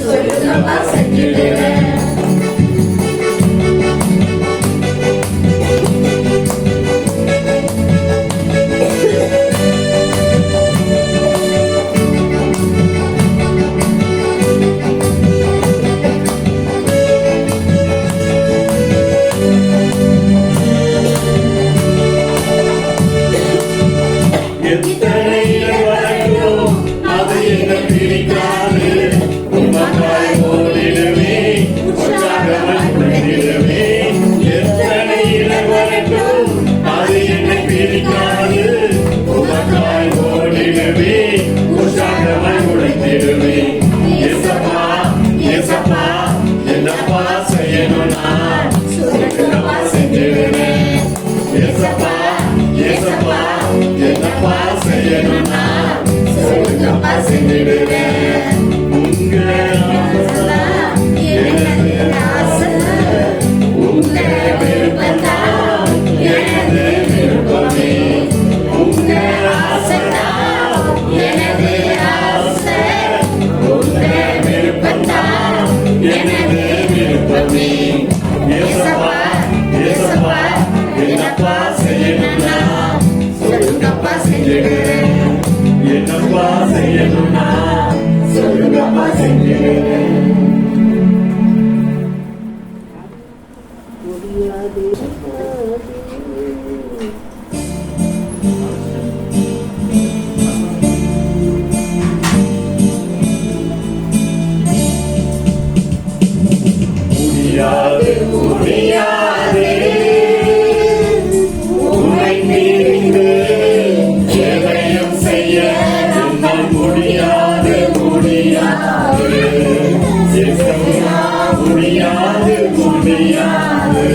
சொல்லுங்கப்பா செஞ்சிடுறேன். எத்தனை வரணும் அது என்ன பிடிக்காது, உமக்காய் ஓடிடுவே உற்சாகமாய் உழைத்திடுவே. எத்தனை வரணும் அது என்ன பிடிக்காது, உமக்காய் ஓடிடுவே உற்சாகமாய் உழைத்திடுவே. ஏசப்பா ஏசப்பா என்னப்பா செய்யணும்னா சொல்லுங்கப்பா செஞ்சிடுறேன். ஏசப்பா ஏசப்பா என்னப்பா செய்யணும்னா சொல்லுங்கப்பா செஞ்சிடுறேன். உங்க ஆசைதான் எனது ஆசை, உங்க விருப்பம்தான் எனது விருப்பமே. உங்க ஆசைதான் எனது ஆசை, உங்க விருப்பம்தான் எனது விருப்பமே. ஏசப்பா ஏசப்பா என்னப்பா செய்யணும்னா சொல்லுங்கப்பா செஞ்சிடுறேன். என்னப்பா செய்யணும்னா சொல்லுங்கப்பா செஞ்சிடுறேன். முடியாது முடியாது உம்மை பிரிந்து எதையும் செய்ய என்னால் முடியாது முடியாது. ஏசப்பா முடியாது முடியாது.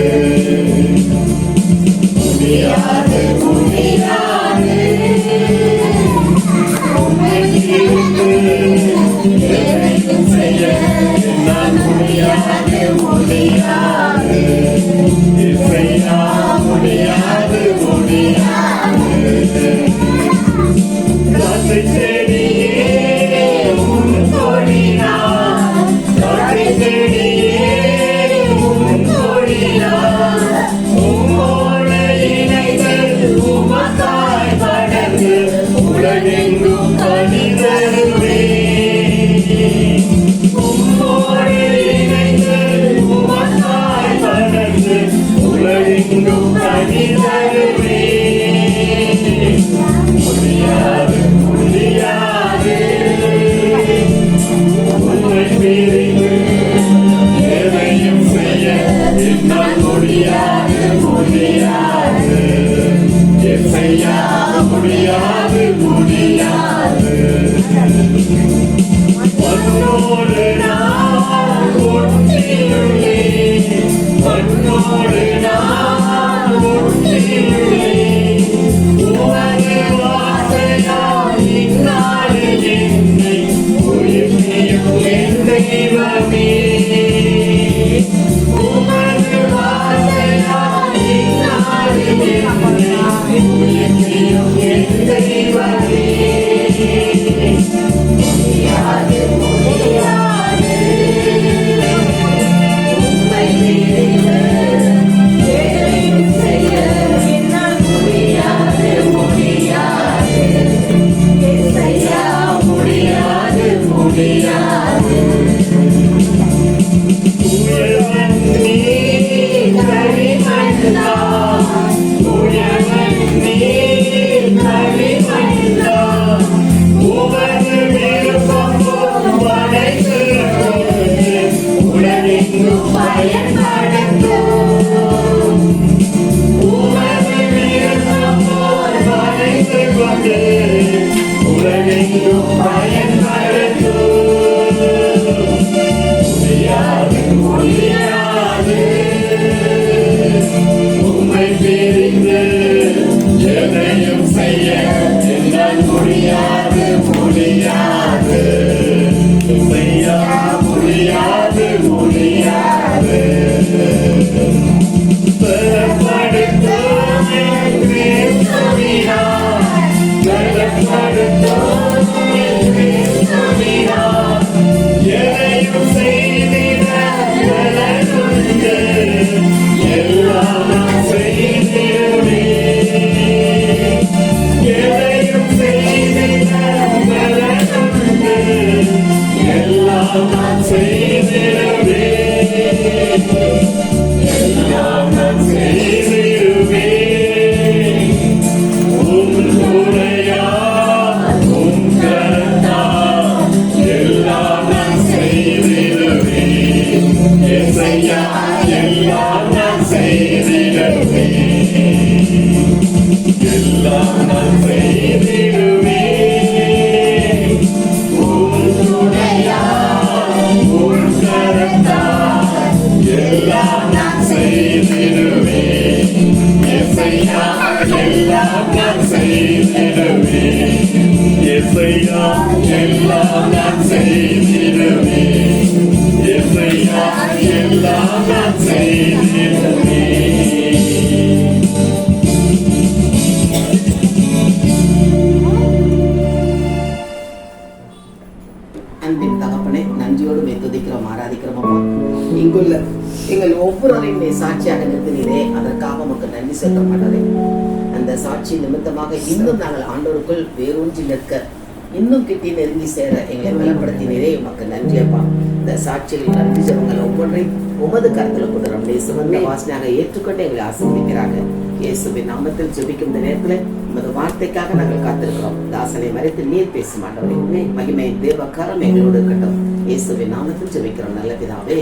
அன்பின் தகப்பனே, நன்றியோடு துதிக்கிறோம், ஆராதிக்கிறோம் அப்பா. இங்குள்ள எங்கள் ஒவ்வொருவரையும் சாட்சியாக நிறுத்தினீரே, அதற்காக உமக்கு நன்றி செலுத்த மாட்டேன். அந்த சாட்சி நிமித்தமாக இன்னும் நாங்கள் ஆண்டோருக்குள் வேரூன்றி நிற்க, இன்னும் கிட்டி நெருங்கி சேர எங்களை பலப்படுத்தினீரே, உமக்கு நன்றி அப்பா. இந்த சாட்சியில் நன்றி ஜெபங்கள் ஒவ்வொன்றையும் உமது கருத்தில் கொண்டு நம்முடைய சுமந்த வாசனையாக ஏற்றுக்கொண்டு எங்களை ஆசீர்வதிக்கிறாங்க. இயேசுவின் நாமத்தில் ஜெபிக்கும் இந்த நேரத்தில் உமது வார்த்தைக்காக நாங்கள் காத்திருக்கிறோம். தாசனை மறைத்து நீர் பேச மாட்டோமே. மகிமை தேவக்காரம் எங்களோடு இருக்கட்டும். இயேசுவின் நாமத்தில் ஜெபிக்கிறோம் நல்ல பிதாவே.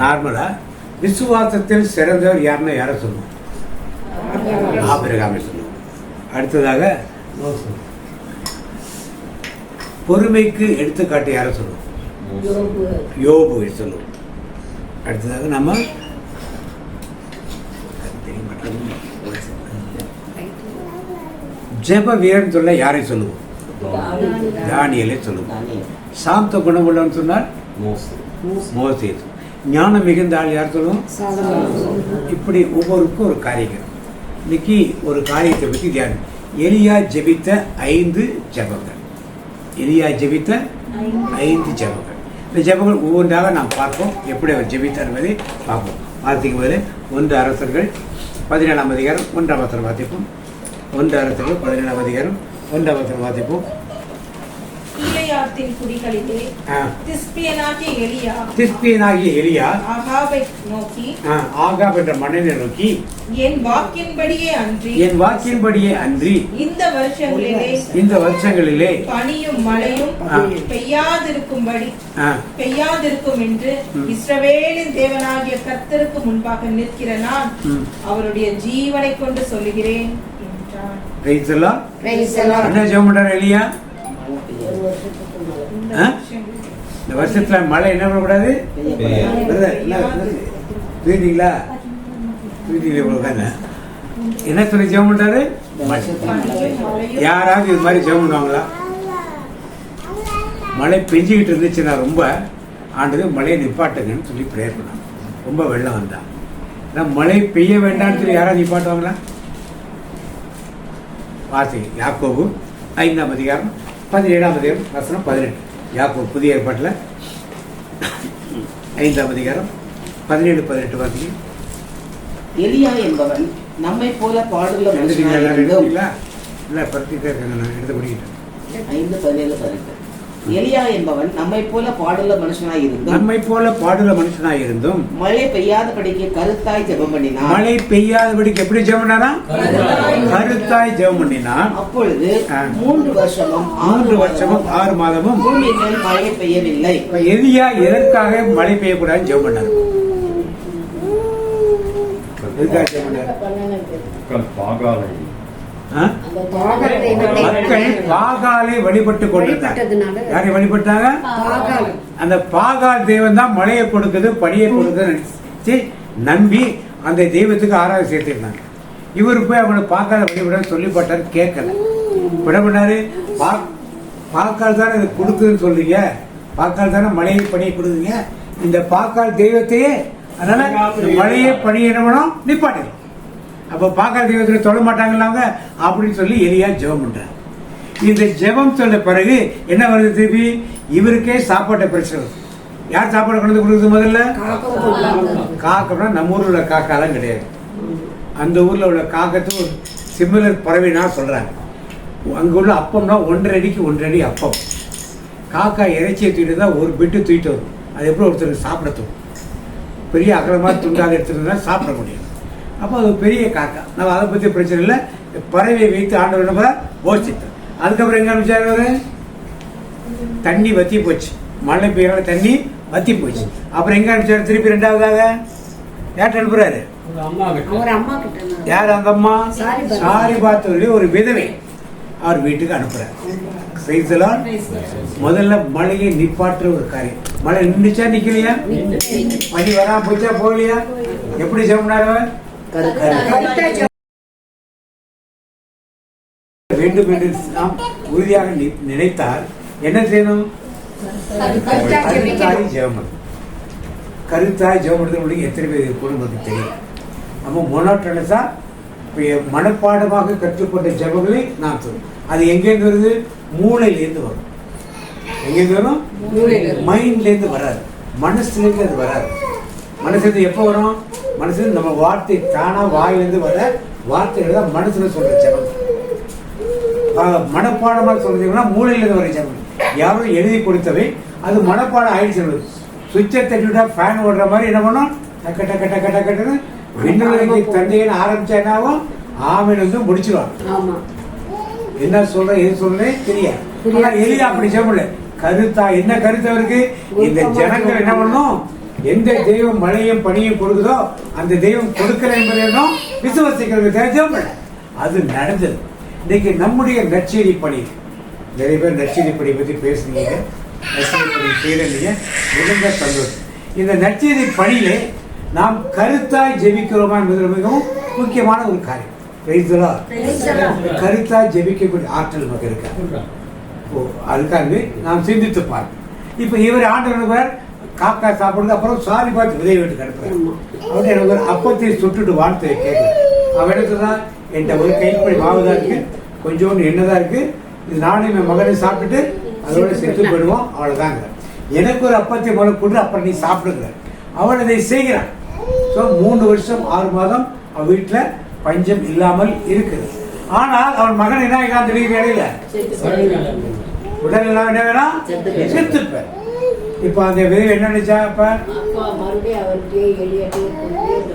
நார்மலா விசுவாசத்தில் சிறந்தவர் யாருன்னா யாரை சொல்லுவோம்? ஆபிரகாமை சொல்லுவோம். அடுத்ததாக பொறுமைக்கு எடுத்துக்காட்டு யாரை சொல்லுவோம்? யோபுவை சொல்லுவோம். அடுத்ததாக நம்ம ஜெப வீரன் சொல்ல யாரை சொல்லுவோம்? தானியேலை சொல்லுவோம். சாந்த குணம் உள்ளவன் சொன்னால் மோசே. ஞானம் மிகுந்த ஆள் யார் சொல்லுவோம்? இப்படி ஒவ்வொருக்கும் ஒரு காரியம். இன்னைக்கு ஒரு காரியத்தை பற்றி தியானம். எலியா ஜெபித்த 5 ஜெபங்கள். எலியா ஜெபித்த 5 ஜெபங்கள். இந்த ஜெபங்கள் ஒவ்வொன்றாக நாம் பார்ப்போம், எப்படி அவர் ஜெபித்தார் என்பதை பார்ப்போம். வார்த்தைக்கு போது 1 அரசர்கள் 17ஆம் அதிகாரம் 1ஆம் வசனம் வாசிப்போம். 1 அரசர்கள் 17ஆம் அதிகாரம் 1ஆம் வசனம் வாசிப்போம். கீலேயாத்தின் குடிகளிலே திஸ்பியனாகிய எலியா ஆகாபை நோக்கி, ஆகாப் என்ற மன்னனை நோக்கி, என் வாக்கின்படியே அன்றி இந்த வருஷங்களிலே பனியும் மழையும் பெய்யாதிருக்கும் என்று இஸ்ரவேலின் தேவனாகிய கர்த்தருக்கு முன்பாக நிற்கிற நான் அவருடைய ஜீவனை கொண்டு சொல்லுகிறேன் என்றான். என்ன ஜெபம் பண்றார் எலியா? இந்த வருஷத்துல மழை என்ன பண்ணக்கூடாது? தூங்கிட்டீங்களா? என்ன சொல்லி ஜெபம் பண்றாரு? யாராவது இது மாதிரி ஜெபம் பண்ணுவாங்களா? மழை பெஞ்சுக்கிட்டு இருந்துச்சுன்னா ரொம்ப ஆண்டது மழையை நிப்பாட்டுங்கன்னு சொல்லி ப்ரேயர் பண்ணாங்க. ரொம்ப வெள்ளம் வந்தா மழை பெய்ய வேண்டாம்னு சொல்லி யாராவது நிப்பாட்டுவாங்களா? வாசி யாக்கோபு 5ஆம் அதிகாரம் 17ஆம் அதிகாரம் வசனம் 18. யாக்கோபு புதிய ஏற்பாட்டில் 5ஆம் அதிகாரம் 17-18 வாசிங்க. எலியா என்பவன் நம்மை போல பாடுள்ள மனுஷனாயிருந்தும் இல்லை படுத்திட்டே இருக்காங்க, நான் எடுத்து முடிக்கிட்டேன். 5:17-18. எலியா என்பவன் நம்மை போல பாடுள்ள மனுஷனாயிருந்தும் மழை பெய்யாதபடிக்கு கருத்தாய் ஜெபம் பண்ணினான். மழை பெய்யாதபடிக்கு எப்படி ஜெபம் பண்ணாரா? கருத்தாய் ஜெபம் பண்ணினான். அப்பொழுது 3 வருஷமும் 6 மாதமும் பூமி மேல் மழை பெய்யவில்லை. எலியா எதற்காக மழை பெய்யக்கூடாதுன்னு ஜெபம் பண்ணாரு? எதுக்காக ஜெபம் பண்ணாரு? மக்கள் பாகாலை வழிபட்டு கொண்டிருந்தாங்க. யாரை வழிபட்டாங்க? அந்த பாகால் தெய்வம் தான் மழையை கொடுக்குது, பனியை கொடுக்குது நம்பி அந்த தெய்வத்துக்கு ஆராதனை சேர்த்திருந்தாங்க. இவரு போய் அவனை பாக்கால வழிபட சொல்லிப்பட்டாரு, கேட்கல. என்ன பண்ணாரு? பாக்கால் தானே இது கொடுக்குதுன்னு சொல்றீங்க, பாக்கால் தானே மழையை பனியை கொடுக்குறீங்க, இந்த பாக்கால் தெய்வத்தையே அதனால மழையை பனியை என்ன பண்ணோம் நிப்பாட்டிடும். அப்ப பாக்கால் தெய்வத்துல தொட மாட்டாங்கல்ல அவங்க அப்படின்னு சொல்லி எலியா ஜெபம் பண்றாரு. இந்த ஜெபம் சொன்ன பிறகு என்ன வருது? திருப்பி இவருக்கே சாப்பாட்டை பிரச்சனை. யார் சாப்பாடு கொண்டு கொடுக்குறது? முதல்ல காக்கம்னா நம்ம ஊர்ல உள்ள காக்காலாம் கிடையாது. அந்த ஊர்ல உள்ள காக்கத்துக்கு ஒரு சிமிலர் பறவைனா சொல்றாங்க. அங்க உள்ள அப்பம்னா 1.5 அடிக்கு 1 அடி அப்பம். காக்கா இறைச்சியை தூக்கிட்டு தான் ஒரு பிட்டு தூக்கிட்டு வரும். அது எப்படி ஒருத்தருக்கு சாப்பிட தோணும்? பெரிய அகலமா துண்டாக எடுத்துட்டு தான் சாப்பிட முடியும். அப்போ அது பெரிய காக்கா. நம்ம அதை பற்றி பிரச்சனை இல்லை. பறவையை வைத்து ஆண்டவர் நம்ம போச்சிட்டோம். அதுக்கப்புறம் எங்க அனுப்பிச்சாரு? தண்ணி வத்தி போச்சு, மழை பெய்யற தண்ணி வத்தி போச்சு. அப்புறம் எங்க அனுப்பிச்சாரு? திருப்பி 2வதாக யார்கிட்ட அனுப்புறாரு? யார் அந்த அம்மா? சாரிபாத் ஒரு விதவை அவர் வீட்டுக்கு அனுப்புறாரு. முதல்ல மழையை நிப்பாற்ற ஒரு காரியம். மழை நின்றுச்சா நிக்கலையா? பனி வராம போச்சா போகலையா? எப்படி ஜெபம்னாரு? வேண்டும் என்று நாம் உறுதியாக நினைத்தால் என்ன செய்யணும்? கருத்தாய் ஜெபம். கருத்தாய் ஜெபம் பண்ணுறது எத்தனை பேர் இருக்குன்னு நமக்கு தெரியும். நம்ம மொனோட்டனஸா மனப்பாடமாக கற்றுக்கொண்ட ஜெபங்களை நாம் சொல்லுவோம். அது எங்கேருந்து வருது? மூளையிலேருந்து வரும். எங்கேருந்து வரும்? மைண்ட்லேருந்து வராது, மனசுலேருந்து அது வராது. மனசுலேருந்து எப்போ வரும்? மனசு நம்ம வார்த்தை தானா வாயிலிருந்து வர வார்த்தைகள் தான் மனசுல சொல்ற ஜெபம். மனப்பாடமா சொல்றீங்கன்னா மூளையிலிருந்து வர ஜெபம். யாரும் எழுதி கொடுத்தவை அது மனப்பாடம் ஆயிடுச்சு. சுவிட்சை தட்டிவிட்டா ஃபேன் ஓடுற மாதிரி என்ன பண்ணும்? டக்க டக்க டக்க டக்குன்னு விண்ணுலகை தந்தைன்னு ஆரம்பிச்சா என்னாவும் ஆமீன் வந்து முடிச்சிருவாங்க. என்ன சொல்ற எது சொல்றேன் தெரியாது. எலியா அப்படி ஜெபம். கருத்தா என்ன கருத்து அவருக்கு? இந்த ஜனங்கள் என்ன பண்ணும்? எந்த தெய்வம் மழையும் பனியும் கொடுக்குதோ அந்த தெய்வம் கொடுக்கல என்பதை விசுவாசிக்கிறது. அது நடந்தது. இன்னைக்கு நம்முடைய நற்செய்தி பணி, நிறைய பேர் நற்செய்தி பணி பற்றி பேசுனீங்க, நற்செய்தி பணி செய்யறீங்க, மிகுந்த சந்தோஷம். இந்த நற்செய்தி பணியிலே நாம் கருத்தாய் ஜெபிக்கிறோமா என்பது மிகவும் முக்கியமான ஒரு காரியம். கருத்தாய் ஜெபிக்கக்கூடிய ஆற்றல் நமக்கு இருக்க. அதுக்காக நாம் சிந்தித்து பார்ப்போம். இப்ப இவர் ஆண்டவர் காக்கா சாப்பிடுறது, அப்புறம் சாரி பார்த்து விதை வீட்டுக்கு அனுப்புறேன். அவன் எனக்கு ஒரு அப்பத்தை சுட்டுட்டு வாழ்த்து கேட்கிறேன். அவன் எடுத்துதான் என்கிட்ட ஒரு கைப்படி மாவுதான் இருக்கு, கொஞ்சோண்டு என்னதான் இருக்கு, இது நானும் என் மகனை சாப்பிட்டுட்டு அதோட செத்து போயிடுவோம், அவ்வளவுதாங்க. எனக்கு ஒரு அப்பத்தை முதல்ல கொண்டு அப்புறம் நீ சாப்பிடுங்க. அவன் இதை செய்கிறான். 3 வருஷம் 6 மாதம் அவன் வீட்டுல பஞ்சம் இல்லாமல் இருக்குது. ஆனால் அவன் மகன் என்ன ஆகிட்டான்? திடீர்னு இடையில உடல் எல்லாம் என்ன வேணாம் செத்துப்பேன். இப்ப அந்த விதவை என்ன நினைச்சா? இப்ப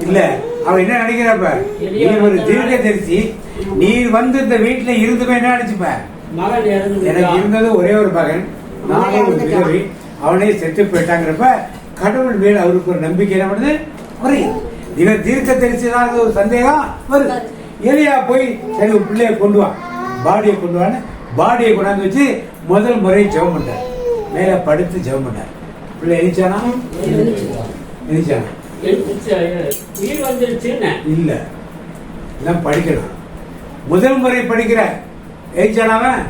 இல்ல, அவன் என்ன நினைக்கிறப்ப நீ ஒரு தீர்க்கதரிசி, நீ வந்து இந்த வீட்டுல இருந்துமே என்ன நினைச்சுப்ப? எனக்கு இருந்தது ஒரே ஒரு மகன், நானே ஒரு விதவை, அவனே செத்து போயிட்டாங்கிறப்ப கடவுள் மேல் அவருக்கு ஒரு நம்பிக்கை என்ன பண்ணுது? குறையுது. இவன் தீர்க்கதரிசி தான் ஒரு சந்தேகம் வருது. எலியா போய் சரி ஒரு பிள்ளைய கொண்டு வா, பாடியை கொண்டு வான்னு பாடியை கொண்டாந்து வச்சு முதல் முறை ஜெபம் பண்ணார். மேல படுத்து ஜெபம் பண்ணார். பிள்ளை எழுச்சானா எழுச்சானா வீடு வந்துருச்சுன்னு இல்ல எல்லாம் படிக்கணும். முதல் முறை படிக்கிற எழுச்சானாவன்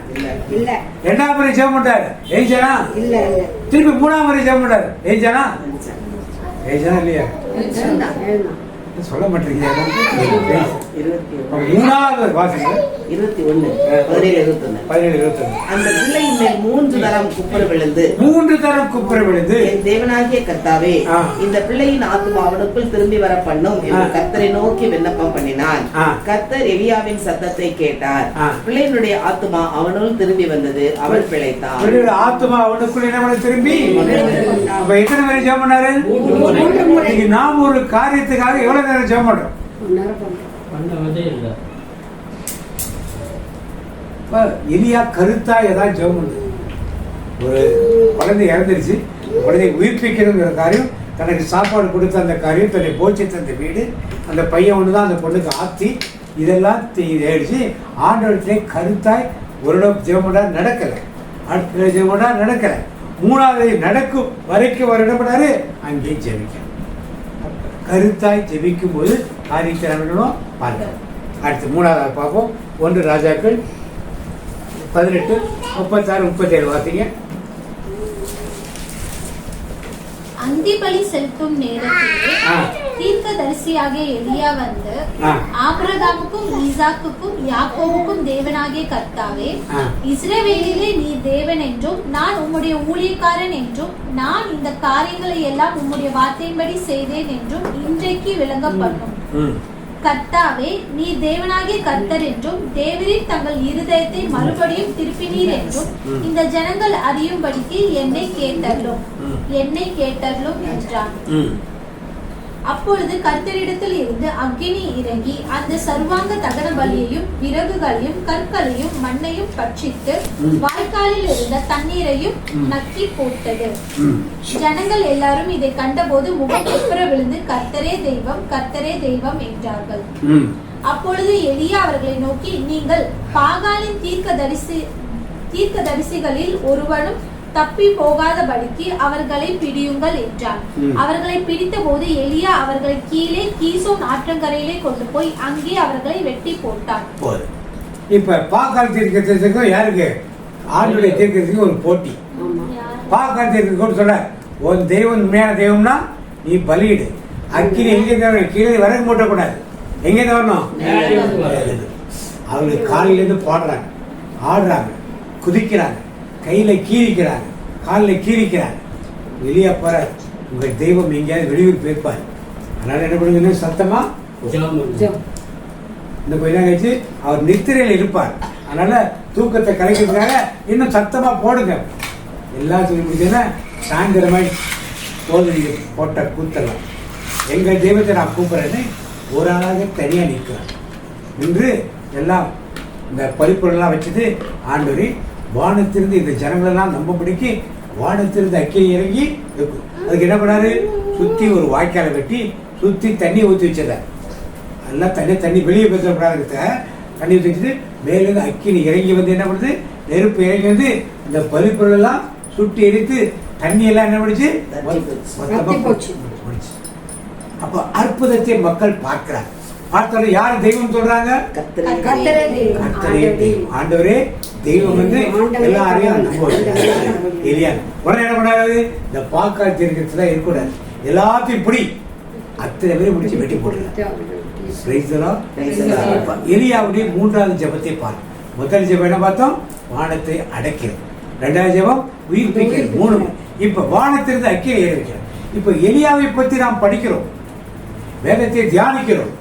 இல்ல ரெண்டாம் முறை ஜெபம் பண்றாரு எழுச்சானா இல்ல இல்ல திருப்பி மூணாம் முறை ஜெபம் பண்றாரு எழுச்சானா எழுச்சானா இல்லையா எழுதலாம். சொல்ல மாட்டீங்க. 21 மூணாவது வாசிங்க 21 17 21 17 21. அந்த பிள்ளையின் மேல் 3 தரம் குப்புற விழுந்து 3 தரம் குப்புற விழுந்து என் தேவனாகிய கர்த்தாவே ஆ. இந்த பிள்ளையின் ஆத்துமா அவனுக்குள் திரும்பி வர பண்ணும் என்று கர்த்தரை நோக்கி விண்ணப்பம் பண்ணினான். ஆ. கர்த்தர் எலியாவின் சத்தத்தை கேட்டார். ஆ. பிள்ளையினுடைய ஆத்துமா அவனுள் திரும்பி வந்தது. அவள் பிழைத்தான். அவருடைய ஆத்துமா அவனுக்குள்ள என்ன பண்ண திரும்பி அப்ப எத்தனை முறை ஜெபம் பண்ணாரு? இன்னைக்கு நாம் ஒரு காரியத்துக்காக எவ்வளவு நேரம் ஜெபம் பண்றோம்? பண்ணவே இல்லை. இப்ப எலியா கருத்தா ஏதாவது ஜெபம் பண்ணுது. ஒரு குழந்தை இறந்துருச்சு, குழந்தை உயிர்ப்பிக்கணுங்கிற காரியம், தனக்கு சாப்பாடு கொடுத்த அந்த காரியம், தன்னை போச்சித்த அந்த வீடு, அந்த பையன் ஒண்ணுதான் அந்த பொண்ணுக்கு ஆத்தி, இதெல்லாம் ஆயிடுச்சு. ஆண்டவரத்திலே கருத்தாய் ஒரு ஜெபம் பண்ணா நடக்கல, அடுத்த ஜெபம் பண்ணா நடக்கல, மூணாவது நடக்கும் வரைக்கும் ஒரு இடம் பண்ணாரு அங்கேயே ஜெபிக்க. கருத்தாய் ஜெபிக்கும் போது காரியத்தை நடக்கணும் பார்க்கணும். அடுத்து மூணாவது பார்ப்போம். 1 ராஜாக்கள் 18 36 37 வாசிங்க. அந்திபலி செலுத்தும் நேரத்திலே தீர்க்கதரிசியாகிய எலியா வந்து, ஆபிரகாமுக்கும் ஈசாக்குக்கும் யாக்கோபுக்கும் தேவனாகிய கர்த்தாவே, இஸ்ரவேலிலே நீர் தேவன் என்றும் நான் உம்முடைய ஊழியக்காரன் என்றும் நான் இந்த காரியங்களை எல்லாம் உம்முடைய வார்த்தையின்படி செய்தேன் என்றும் இன்றைக்கு விளங்க பண்ணும். கர்த்தாவே, நீர் தேவனாகிய கர்த்தர் என்றும் தேவரீர் தங்கள் இருதயத்தை மறுபடியும் திருப்பினீர் என்றும் இந்த ஜனங்கள் அறியும்படிக்கு என்னை கேட்டருளும் என்றான். அப்பொழுது கர்த்தரிடத்தில் இருந்து அக்கினி இறங்கி அந்த சர்வாங்க தகன பலியையும் விறகுகளையும் கற்களையும் மண்ணையும் பட்சித்து வாய்க்காலில் இருந்த தண்ணீரையும் நக்கி போட்டது. ஜனங்கள் எல்லாரும் இதை கண்டபோது முகம் குப்புற விழுந்து கர்த்தரே தெய்வம் என்றார்கள். அப்பொழுது எலியா அவர்களை நோக்கி, நீங்கள் பாகாலின் தீர்க்கதரிசிகளில் ஒருவனும் தப்பி போகாதபடிக்கு அவர்களை பிடியுங்கள் என்றார். அவர்களை பிடித்த போது எலியா அவர்களை கீழே கீசோன் ஆற்றங்கரையிலே கொண்டு போய் அங்கே அவர்களை வெட்டி போட்டார். இப்ப பாகால் தீர்க்கதரிசிக்கும் யாருக்கு? ஆண்டுடைய தீர்க்கதரிசிக்கு ஒரு போட்டி. பாகால் தீர்க்கதரிசி சொல்ற, உன் தெய்வம் உண்மையான தெய்வம்னா நீ பலியிடு. அக்கினி எங்க கீழே விறகு மூட்ட கூடாது. எங்க வரணும்? அவங்களுக்கு காலையில இருந்து பாடுறாங்க, ஆடுறாங்க, குதிக்கிறாங்க, கையில கீறிக்கிறாங்க, காலில் கீறிக்கிறாங்க. வெளியே போற உங்க தெய்வம் எங்கேயாவது வெளியூர் போயிருப்பாரு. அதனால என்ன பண்ணுங்க, சத்தமா இந்த கொஞ்ச நாள் கழிச்சு அவர் நித்திரையில் இருப்பார். அதனால தூக்கத்தை கலைக்கிறதுக்காக இன்னும் சத்தமா போடுங்க. எல்லாத்துக்கும் முடிஞ்சதுன்னா சாயந்தரமாய் சோதனை போட்ட கூத்தலாம். எங்க தெய்வத்தை நான் கூப்பிடுறேன்னு ஒரு ஆளாக தனியா நிற்கிறேன் என்று எல்லாம் இந்த பரிப்புலாம் வச்சுட்டு, ஆண்டவரே வானத்திலிருந்து இந்த ஜனங்களெல்லாம் நம்பபடிக்கு வானத்திலிருந்து அக்கினி இறங்கி அதுக்கு என்ன பண்ணாரு? சுத்தி ஒரு வாய்க்காலை வெட்டி சுத்தி தண்ணி ஊற்றி வச்சிருந்தார். எல்லாம் தண்ணி வெளியே பேசக்கூடாது, தண்ணி ஊற்றி வச்சுட்டு மேலிருந்து அக்கினி இறங்கி வந்து என்ன பண்ணுது? நெருப்பு இறங்கி வந்து இந்த பரிப்புகள் எல்லாம் சுட்டி எரித்து தண்ணி எல்லாம் என்ன பண்ணிச்சு? அப்ப அற்புதத்தை மக்கள் பார்க்கிறாங்க. பார்த்தாலும் யாரு தெய்வம் சொல்றாங்க? ஆண்டவரே தெய்வம் வந்து எல்லாரையும் எலியா உடனே என்ன பண்ணாரு? இந்த பாக்கால் தீர்க்கத்துல இருக்கக்கூடாது, எல்லாத்தையும் பிடி, அத்தனை பேரும் முடிச்சு வெட்டி போடுறாங்க. எலியாவுடைய 3வது ஜெபத்தை பாருங்க. முதல் ஜெபம் என்ன பார்த்தோம்? வானத்தை அடைக்கிறது. 2வது ஜெபம் உயிர்ப்பிக்கிறது. 3. இப்ப வானத்திலிருந்து அக்கினி ஏற வைக்கிறது. இப்ப எலியாவை பத்தி நாம் படிக்கிறோம், வேதத்தை தியானிக்கிறோம்,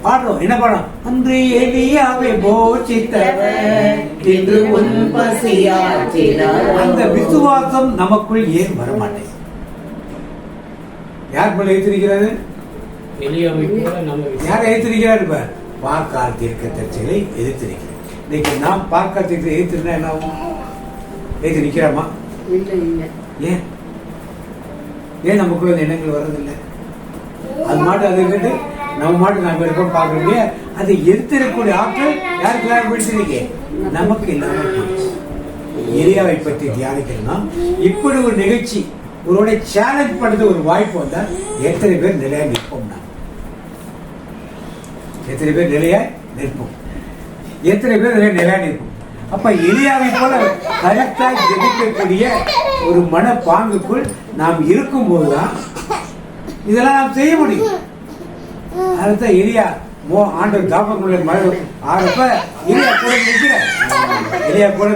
பாடுறோம். என்ன பாடம்? அன்று எலியாவை போஷித்தவர் இன்று உன் பசியாற்றினார். அந்த விசுவாசம் நமக்குள் ஏன் வரமாட்டேன்? யார் போல ஏற்றிருக்கிறாரு? யாரை ஏற்றிருக்கிறார்? இப்ப பாக்கால் தீர்க்கதரிசிகளை எதிர்த்திருக்கிறார். இன்னைக்கு நாம் பாக்கால் தீர்க்கத்தை எதிர்த்திருந்தா என்ன ஆகும்? ஏற்றி நிற்கிறாமா? ஏன் ஏன் நமக்குள்ள எண்ணங்கள் வர்றதில்லை? அது மாட்டு அதை கேட்டு நம்ம மாட்டு நம்ம இருப்போம் பார்க்கறோம். அதை எடுத்திருக்கக்கூடிய ஆட்கள் யாருக்கெல்லாம் பிடிச்சிருக்கீங்க? நமக்கு இல்லாமல் போயிடுச்சு. எலியாவை பற்றி தியானிக்கணும்னா இப்படி ஒரு நிகழ்ச்சி ஒருவனை சேலஞ்ச் பண்ணுறது ஒரு வாய்ப்பு வந்தா எத்தனை பேர் நிலையா நிற்போம்? எத்தனை பேர் நிலையா நிற்போம்? எத்தனை பேர் நிலையா நிற்போம்? அப்ப எலியாவை போல கரெக்டாக ஜெபிக்கக்கூடிய ஒரு மனப்பாங்குக்குள் நாம் இருக்கும் போதுதான் இதெல்லாம் நாம் செய்ய முடியும். அதுதான் எலியா ஆண்டவர் தாபங்களுடைய மழை ஆறப்ப எலியா கூட நிற்கிற எலியா கூட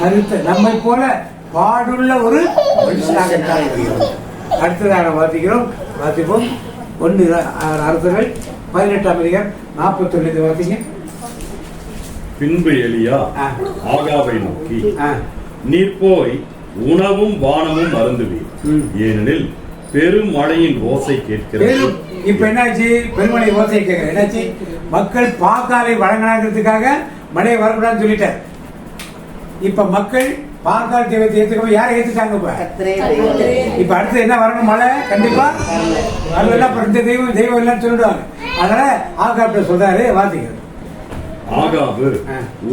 கருத்து நம்மை போல பாடுள்ள ஒரு மனுஷனாகத்தான் இருக்கிறோம். அடுத்ததாக வாசிப்போம் 1 அரசர்கள் 18ஆம் அதிகாரம் 41 வாசிங்க. பின்பு எலியா ஆகாவை நோக்கி, நீர் போய் உணவும் வானமும் அருந்துவீர், ஏனெனில் பெரும் மழையின் ஓசை கேட்கிறது. இப்ப என்னாச்சு? பெருமழை ஓசை கேட்கிற என்னாச்சு? மக்கள் பாக்காலை வழங்கினாங்கிறதுக்காக மழை வரக்கூடாதுன்னு சொல்லிட்டார். இப்ப மக்கள் பாக்கால் தெய்வத்தை ஏத்துக்க யாரை ஏத்துட்டாங்க? இப்ப அடுத்து என்ன வரணும்? மழை கண்டிப்பா வரலாம். தெய்வம் இல்லைன்னு சொல்லிடுவாங்க. அதனால ஆகாப்ட சொல்றாரு, வாசிக்கிறது. ஆகாபு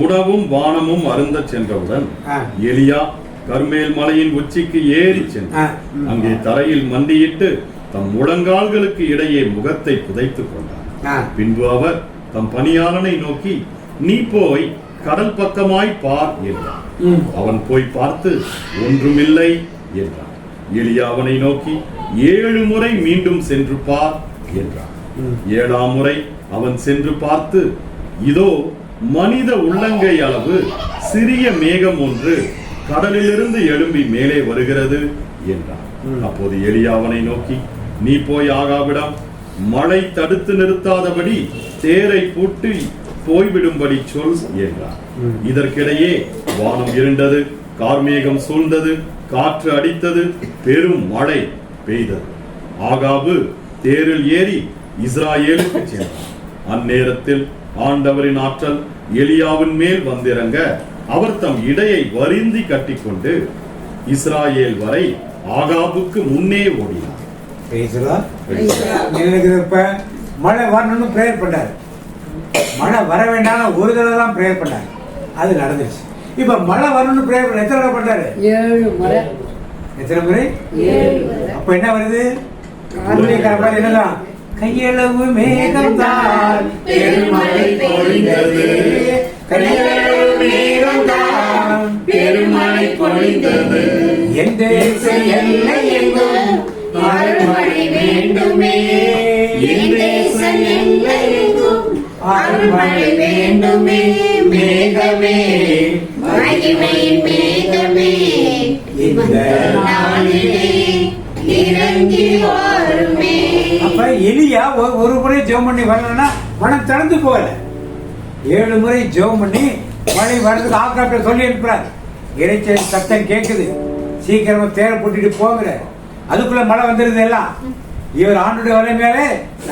உணவும் வானமும் அருந்த சென்றவுடன் எலியா கர்மேல் மலையின் உச்சிக்கு ஏறி சென்றார். அங்கே தரையில் மண்டியிட்டு தம் முழங்கால்களுக்கு இடையே முகத்தை புதைத்துக் கொண்டார். பின்பு அவர் தம் பணியாளனை நோக்கி, நீ போய் கடல் பக்கமாய் பார் என்றார். அவன் போய் பார்த்து ஒன்றுமில்லை என்றார். எலியா அவனை நோக்கி 7 முறை மீண்டும் சென்று பார் என்றார். 7ஆம் முறை அவன் சென்று பார்த்து, இதோ மனித உள்ளங்கை அளவு சிறிய மேகம் ஒன்று கடலிலிருந்து எழும்பி மேலே வருகிறது என்றார். அப்போது எலியா அவனை நோக்கி, நீ போய் ஆகாவிடம் மழை தடுத்து நிறுத்தாதபடி தேரை பூட்டி போய்விடும்படி சொல் என்றார். இதற்கிடையே வானம் இருண்டது, கார்மேகம் சூழ்ந்தது, காற்று அடித்தது, பெரும் மழை பெய்தது. ஆகாபு தேரில் ஏறி இஸ்ராயேலுக்கு சென்றார். அந்நேரத்தில் ஆண்டவரின் ஆற்றல் எலியாவின் மேல் வந்திறங்க அவர் தம் இடையை வருந்தி கட்டிக்கொண்டு இஸ்ராயேல் வரை ஆகாபுக்கு முன்னே ஓடினார். மழை வரணும்னு பிரேயர் பண்ணாரு. மழை வர வேண்டாம் ஒரு தடவை தான் பிரேயர் பண்ணாரு. அது நடந்துச்சு. இப்ப மழை வரணும்னு பிரேயர் பண்ண எத்தனை பண்றாரு? 7 முறை. எத்தனை முறை? 7 முறை. அப்ப என்ன வருது? என்னதான்? கையளவு மேகம் தான் பெருமழை பொழிந்தது, கையளவு மேகம் தான் பெருமழை பொழிந்தது, என் தேச எல்லை எங்கும் அருள்மழை வேண்டுமே, என் தேச எல்லை எங்கும் அருள்மழை வேண்டுமே, மேகமே மகிமையின் மேகமே இந்த நாளிலே இறங்கி வருமே. அப்ப எலியா ஒரு முறை ஜெபம் பண்ணி வரலன்னா மனம் திறந்து போகல. 7 முறை ஜெபம் பண்ணி மழை வர்றதுக்கு ஆகாப்ட சொல்லி அனுப்புறாரு. இறைச்சல் சத்தம் கேட்குது, சீக்கிரமா தேரை போட்டுட்டு போகிற. அதுக்குள்ள மழை வந்துருது எல்லாம். இவர் ஆண்டுடைய வலை மேலே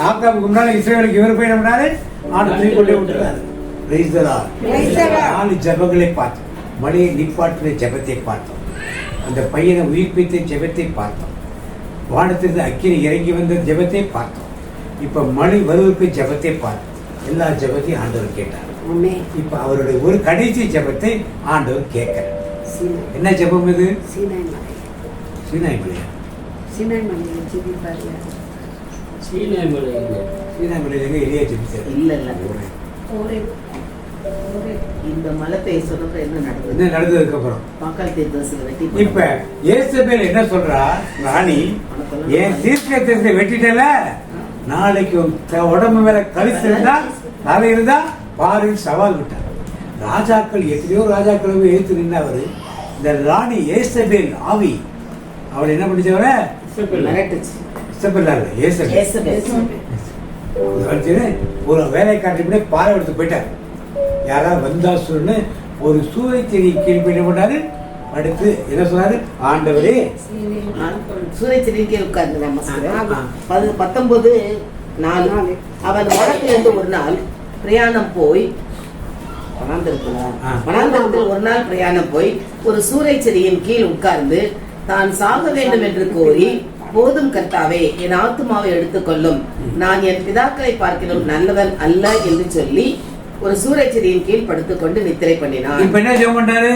ஆகாப்புக்கு முன்னால இஸ்ரேலுக்கு இவர் போய் நம்மளாரு ஆண்டு கொண்டே விட்டுறாரு. 4 ஜெபங்களை பார்த்தோம். மழையை நிப்பாட்டுற ஜெபத்தை பார்த்தோம். அந்த பையனை உயிர்ப்பித்த ஜெபத்தை பார்த்தோம். வானத்திலிருந்து அக்கினி இறங்கி வந்த ஜெபத்தை பார்த்தோம். இப்ப மழை வருவதற்கு ஜெபத்தை பார்த்தோம். எல்லா ஜெபத்தையும் ஆண்டவர் கேட்டார். இப்ப அவருடைய ஒரு கடைசி ஜெபத்தை ஆண்டவர் கேட்கிறார். என்ன ஜெபம் இது? சீனாய் மலையா? சீனாய் மலையில எலியா ஜெபிச்சார். இல்ல இந்த மலை பேசுறது என்ன நடந்ததுக்கு அப்புறம் மக்கள் தீர்க்கதரிசி இப்ப இயேசபேல் என்ன சொல்றா? ராணி, என் தீர்க்கதரிசியை வெட்டிட்டல, நாளைக்கு உடம்பு மேல கழிச்சு இருந்தா தலை இருந்தா பாரு சவால் விட்டார். ராஜாக்கள் எத்தனையோ ராஜாக்களும் எழுத்து நின்றவரு. இந்த ராணி இயேசபேல் ஆவி அவளை என்ன பண்ணிச்சவர ஒரு வேலைக்காரன் பாறை எடுத்து போயிட்டார். யாராவது வந்தா சொல்லு ஒரு சூறைச்செடி கீழ் போய் என்ன பண்ணாரு? அடுத்து என்ன சொன்னாரு? ஆண்டவரே சூறைச்செடி கீழ் உட்கார்ந்து 19 அவன் வடக்கிலிருந்து ஒரு நாள் பிரயாணம் போய் வனாந்தரத்தில் ஒரு நாள் பிரயாணம் போய் ஒரு சூறைச்செடியின் கீழ் உட்கார்ந்து தான் சாக வேண்டும் என்று கோரி, போதும் கர்த்தாவே, என் ஆத்துமாவை எடுத்துக்கொள்ளும், நான் என் பிதாக்களை பார்க்கிறோம் நல்லவன் அல்ல என்று சொல்லி ஒரு சூறைச்செடியின் கீழ் படுத்துக் கொண்டு நித்திரை பண்ணினார். இப்ப என்ன ஜெபம் பண்ணாரு?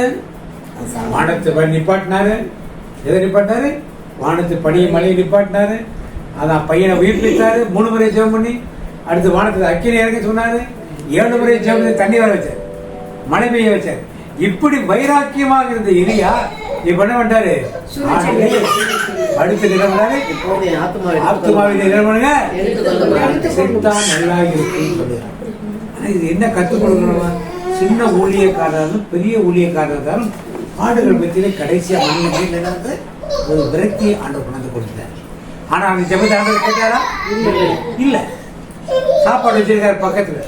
வானத்தை நிப்பாட்டினாரு, எதை நிப்பாட்டினாரு? வானத்து பனியை மழையை நிப்பாட்டினாரு. அதான் பையனை உயிர்ப்பித்தாரு. 3 முறை ஜெபம் பண்ணி அடுத்து வானத்துல அக்கினி இறங்க சொன்னாரு. 7 முறை ஜெபம் பண்ணி தண்ணி வர வச்சார், மழை பெய்ய வச்சார். இப்படி வைராக்கியமாக இருந்த எலியா இப்ப என்ன பண்றாரு? அடுத்த நிலவனாரு ஆத்துமாவின் நிலவனுங்க செத்தான் நல்லா இருக்குன்னு சொல்லுறாங்க. இது என்ன கற்றுக் கொடுக்கணும்? சின்ன ஊழியக்காரரும் பெரிய ஊழியக்காரரும் ஆடுகள் பற்றியில கடைசியா மனித ஒரு விரக்தியை ஆண்டு கொண்டு கொடுத்தார். ஆனா அந்த ஜெபத்தை ஆண்டு கேட்டாரா? இல்ல. சாப்பாடு வச்சிருக்காரு, பக்கத்துல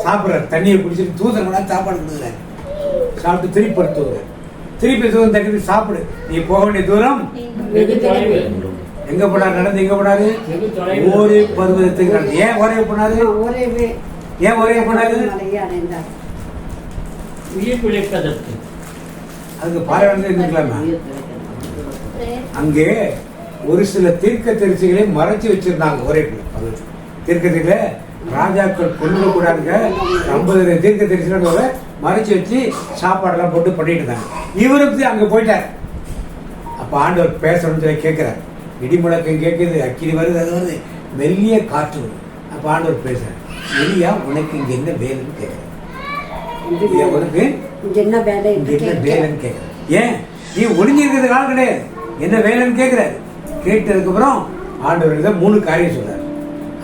சாப்பிடுறாரு, தண்ணியை குடிச்சிட்டு தூதரங்களா சாப்பாடு கொடுக்குறாரு. சாப்பிட்டு திருப்பி படுத்துவாரு. திருப்பி தூரம் தட்டி சாப்பிடு, நீ போக வேண்டிய தூரம் எங்க போனாரு? நடந்து எங்க போனாரு? ஒரே பருவத்துக்கு நடந்து. ஏன் ஒரே போனாரு? ஏன் ஒரே போனாரு? உயிர் பிழைப்பதற்கு. அதுக்கு பாராட்டு இருந்துக்கலாமா? அங்கே ஒரு சில தீர்க்க தரிசிகளை மறைச்சு வச்சிருந்தாங்க. ஒரே தீர்க்கத்துல ராஜாக்கள் கொண்டு கூடாதுங்க. 50 தீர்க்க தரிசிகளோட மறைச்சு வச்சு சாப்பாடெல்லாம் போட்டு பண்ணிட்டு இருந்தாங்க. இவருக்கு அங்க போயிட்டார். அப்ப ஆண்டவர் பேசணும்னு சொல்லி கேட்கிறார். இடி முழக்கம் கேட்குது, அக்கினி வருது, அது வருது, மெல்லிய காற்று வருது. அப்ப ஆண்டவர் பேசுறார், எலியா உனக்கு இங்க என்ன வேலைன்னு கேட்கிறார். உனக்கு என்ன வேலைன்னு கேட்கிறார். ஏன் நீ ஒளிஞ்சிருக்கிறது காலம் கிடையாது, என்ன வேலைன்னு கேட்கிறாரு. கேட்டதுக்கு அப்புறம் ஆண்டவர் 3 காரியம் சொல்றாரு.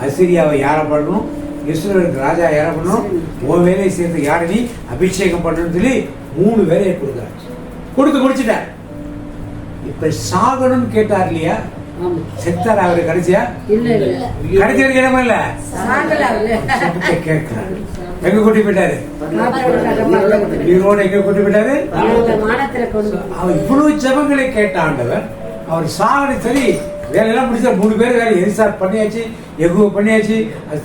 அசிரியாவை யாரை பண்ணணும், இஸ்ரவேலுக்கு ராஜா யாரை பண்ணணும், உன் வேலையை சேர்த்து யாரை நீ அபிஷேகம் பண்ணணும்னு சொல்லி 3 வேலையை கொடுக்குறாரு. கொடுத்து முடிச்சுட்டார். இப்ப சாகணும்னு கேட்டார் இல்லையா? செத்தார் அவரு கடைசியா? கடைசி வரைக்கும் இடமா இல்ல, கேட்கிறாரு. எங்க கூட்டி போயிட்டாரு? எங்க கூட்டி போயிட்டாரு? அவர் இவ்வளவு ஜெபங்களை கேட்ட ஆண்டவர் அவர் சாகனை சரி வேலையெல்லாம் முடிச்சா 3 பேர் வேலை எரிசார் பண்ணியாச்சு, எகுவ பண்ணியாச்சு,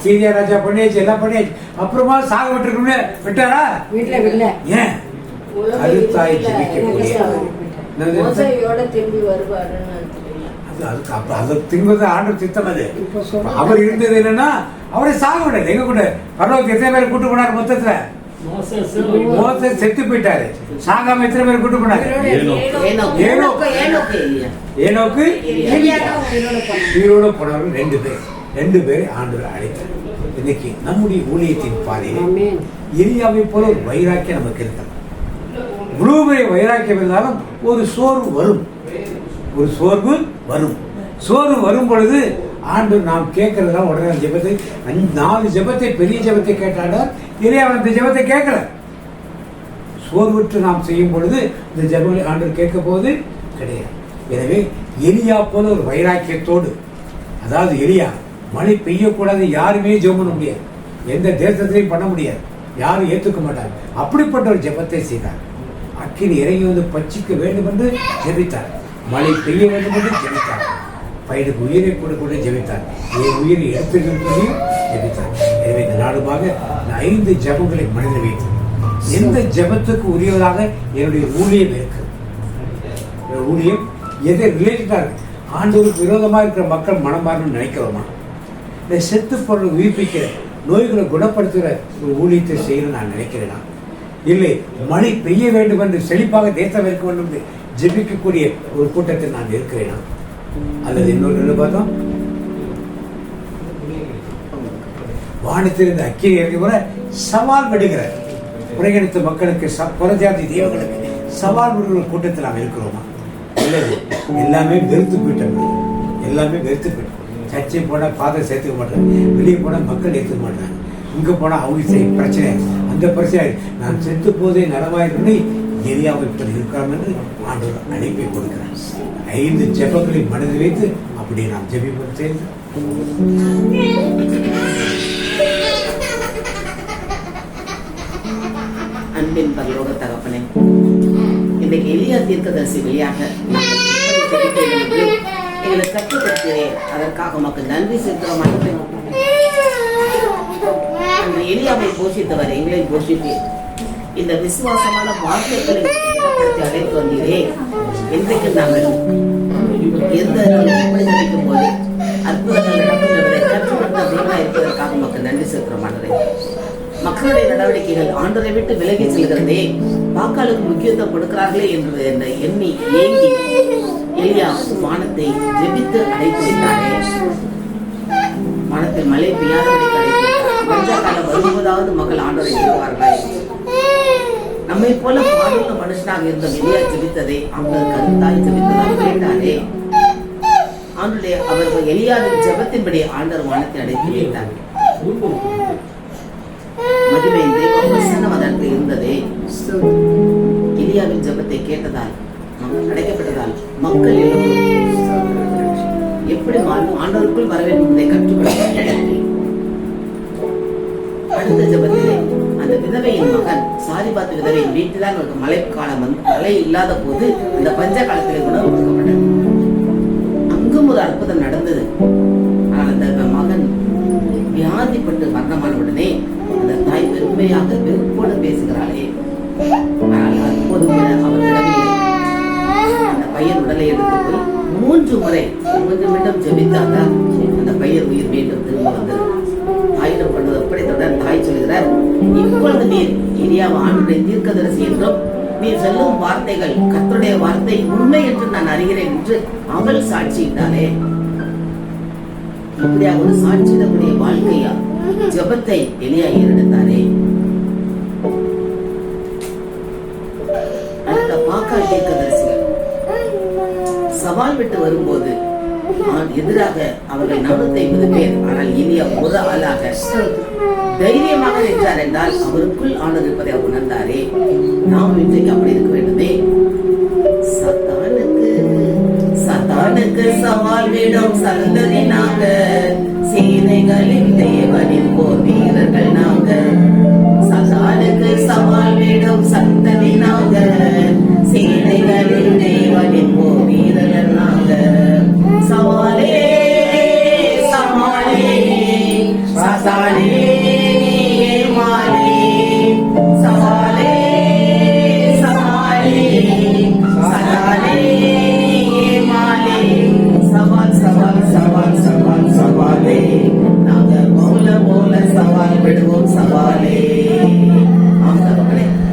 சீரியா ராஜா பண்ணியாச்சு, எல்லாம் பண்ணியாச்சு. அப்புறமா சாக விட்டுருக்கோம்னு விட்டாரா? ஏன்? கருத்தாய் ஜெபிக்கக்கூடிய திரும்பி ஆண்டவர் திட்டம் அது. அவர் இருந்தது என்னன்னா அவரை சாக விடாது. எங்க கூட பரவாயில்ல எத்தனை பேர் கூட்டு போனாரு? மொத்தத்துல மோசேஸ் செத்து போயிட்டாரு. சாகாம எத்தனை பேர் கூட்டு போனாரு? ஏனோக்கு உயிரோட போனவர்கள் 2 பேர். 2 பேரை ஆண்டவர் அழைத்தார். இன்னைக்கு நம்முடைய ஊழியத்தின் பாதையில் எலியாவை போல ஒரு வைராக்கியம் நமக்கு இருக்கிறது. இவ்வளவு பெரிய வைராக்கியம் இருந்தாலும் ஒரு சோர்வு வரும், ஒரு சோர்வு வரும். சோர்வு வரும் பொழுது ஆண்டவர் நாம் கேட்கறதுலாம் உடனே ஜெபத்தை 4 ஜெபத்தை பெரிய ஜெபத்தை கேட்டாண்டார். எலியாவை அந்த ஜெபத்தை கேட்கல. சோர்வுற்று நாம் செய்யும் பொழுது இந்த ஜெபங்களை ஆண்டவர் கேட்க போது கிடையாது. எனவே எலியா போல ஒரு வைராக்கியத்தோடு, அதாவது எலியா மழை பெய்யக்கூடாது யாருமே ஜெபம் பண்ண முடியாது, எந்த தேசத்திலையும் பண்ண முடியாது, யாரும் ஏற்றுக்க மாட்டாங்க. அப்படிப்பட்ட ஒரு ஜெபத்தை செய்தார். அக்கினி இறங்கி வந்து பச்சிக்க வேண்டும் என்று ஜெபித்தார். மழை பெய்ய வேண்டும் என்று ஜெபித்தார். பையனுக்கு உயிரை கூட ஜெபித்தார். என் உயிரை எடுத்துக்கொண்டு ஜெபித்தார். எனவே இந்த நாடுமாக 5 ஜெபங்களை மனிதன் வைத்து எந்த ஜெபத்துக்கு உரியவதாக என்னுடைய ஊழியம் இருக்கு. ஊழியம் எதை ரிலேட்டடா இருக்கு? ஆண்டவருக்கு விரோதமாக இருக்கிற மக்கள் மனம் மாறணும்னு நினைக்கிறோமா? இந்த செத்து பொருள் உயிர்ப்பிக்கிற, நோய்களை குணப்படுத்துகிற ஒரு ஊழியத்தை செய்யணும்னு நான் நினைக்கிறேனா? இல்லை, மழை பெய்ய வேண்டும் என்று செழிப்பாக தேசம் இருக்க வேண்டும் என்று ஜெபிக்கக்கூடிய ஒரு கூட்டத்தில் நான் இருக்கிறேனா? அல்லது இன்னொரு பார்த்தோம், வானத்திலிருந்து அக்கினி இறங்கி கூட சவால் விடுகிற புறக்கணித்த மக்களுக்கு, புறஜாதி தெய்வங்களுக்கு சவால் விடுகிற கூட்டத்தில் நாம் இருக்கிறோமா? இல்லை, எல்லாமே வெறுத்து போயிட்டோம். எல்லாமே வெறுத்து போயிட்டோம். சர்ச்சை போனால் ஃபாதர் சேர்த்துக்க மாட்டாங்க, வெளியே போனால் மக்கள் ஏற்றுக்க மாட்டாங்க, இங்கே போனால் அவங்க பிரச்சனை, அந்த பிரச்சனை. நான் செத்து போதே நலமாயிருந்து எலியாவை இப்படி இருக்கலாம் என்று ஆண்டவர் அழைப்பை கொடுக்கிறார். 5 ஜெபங்களை மனதில் வைத்து அப்படி நாம் ஜெபிப்போம் சேர்ந்து. அன்பின் பரலோக தகப்பனே, இன்றைக்கு எலியா தீர்க்கதரிசி வழியாக எங்களை கற்றுத்தருகிறேன். அதற்காக உமக்கு நன்றி செலுத்துகிறோம். அந்த எலியாவை போஷித்தவர் எங்களை போஷிப்பேன். இந்த விசுவாசமான வார்த்தைகளை அழைத்து வந்தீரே, இன்றைக்கு நாங்கள் எந்த நினைக்கும் போது அற்புதங்கள் நடக்கின்றதை கற்றுக்கொண்ட தேவனா இருப்பதற்காக உமக்கு நன்றி செலுத்துகிறோம். மக்களுடைய நடவடிக்கைகள் ஆண்டரை விட்டு விலகி செல்கிறதே, வாக்காளருக்கு முக்கியத்துவம் கொடுக்கிறார்களே என்று எண்ணி ஏங்கி எலியா வானத்தை ஜெபித்து அழைத்து விட்டாரே, வானத்தில் மழை பெய்யாதபடி அழைத்து காலம் வரும்போதாவது மக்கள் ஆண்டவரை எழுவார்களா? நம்மை போல பாடுள்ள மனுஷனாக இருந்த எலியா ஜெபித்ததை அவங்க கருத்தாய் ஜெபித்ததாக கேட்டாரே. ஆண்டுடைய அவர்கள் எலியாவின் ஜெபத்தின்படி ஆண்டவர் வானத்தை அடைத்து வைத்தார். மகிமை தெய்வ பிரசன்னம் அதற்கு இருந்ததே. எலியாவின் ஜெபத்தை கேட்டதால் அடைக்கப்பட்டதால் மக்கள் எப்படி ஆண்டவருக்குள் வர வேண்டும் என்பதை கற்றுக்கொள்ள. அடுத்த ஜெபத்திலே அந்த விதவையின் மகன் சாரிபாத் விதவையின் வீட்டில்தான் ஒரு மழைக்காலம் மழை இல்லாத போது அந்த பஞ்ச காலத்திலே உணவு கொடுக்கப்பட்டது. அங்கும் ஒரு அற்புதம் நடந்தது. ஆனால் அந்த மகன் வியாதிப்பட்டு மரணமான உடனே அந்த தாய் பெருமையாக வெறுப்போடு பேசுகிறாளே. ஆனால் அப்போது கூட அவர் விடவில்லை. அந்த பையன் உடலை எடுத்து போய் 3 முறை 3 நிமிடம் ஜெபித்தாங்க. அந்த பையன் உயிர் மீண்டும் திரும்ப வந்தது. தாயிடம் கொண்டது அப்படித்தான் தாய் சொல்கிறார், இப்பொழுது நீர் எலியாவை ஆண்டுடைய தீர்க்கதரிசி என்றும் நீர் சொல்லும் வார்த்தைகள் கர்த்தருடைய வார்த்தை உண்மை என்று நான் அறிகிறேன் என்று அவள் சாட்சியிட்டாலே. இப்படியாக ஒரு சாட்சியிடக்கூடிய வாழ்க்கையா ஜெபத்தை எலியா ஏறெடுத்தாரே. அடுத்த பாக்கால் தீர்க்கதரிசிகள் சவால் விட்டு வரும்போது எதிராக அவர்கள் 450 பேர், ஆனால் எலியா ஒரு ஆளாக தைரியமாக நின்றார் என்றால் அவருக்குள் ஆண்டவர் இருப்பதை அவர் உணர்ந்தாரே. நாம் இன்றைக்கு அப்படி இருக்க வேண்டுமே. சத்தானுக்கு சவால் விடும் சந்ததி நாங்க, சேனைகளின் தேவனின் போர் வீரர்கள் நாங்க. சத்தானுக்கு சவால் விடும் சந்ததி நாங்க, சேனைகளின் தேவனின் போர் வீரர்கள் நாங்க. சவாலே சவாலே சத்தானே மாலே, சவாலே சவாலே சத்தானே மாலே. சவால் சவால் சவால் சவால் சவாலே, நாங்க போல சவால் விடுவோம் சவாலே.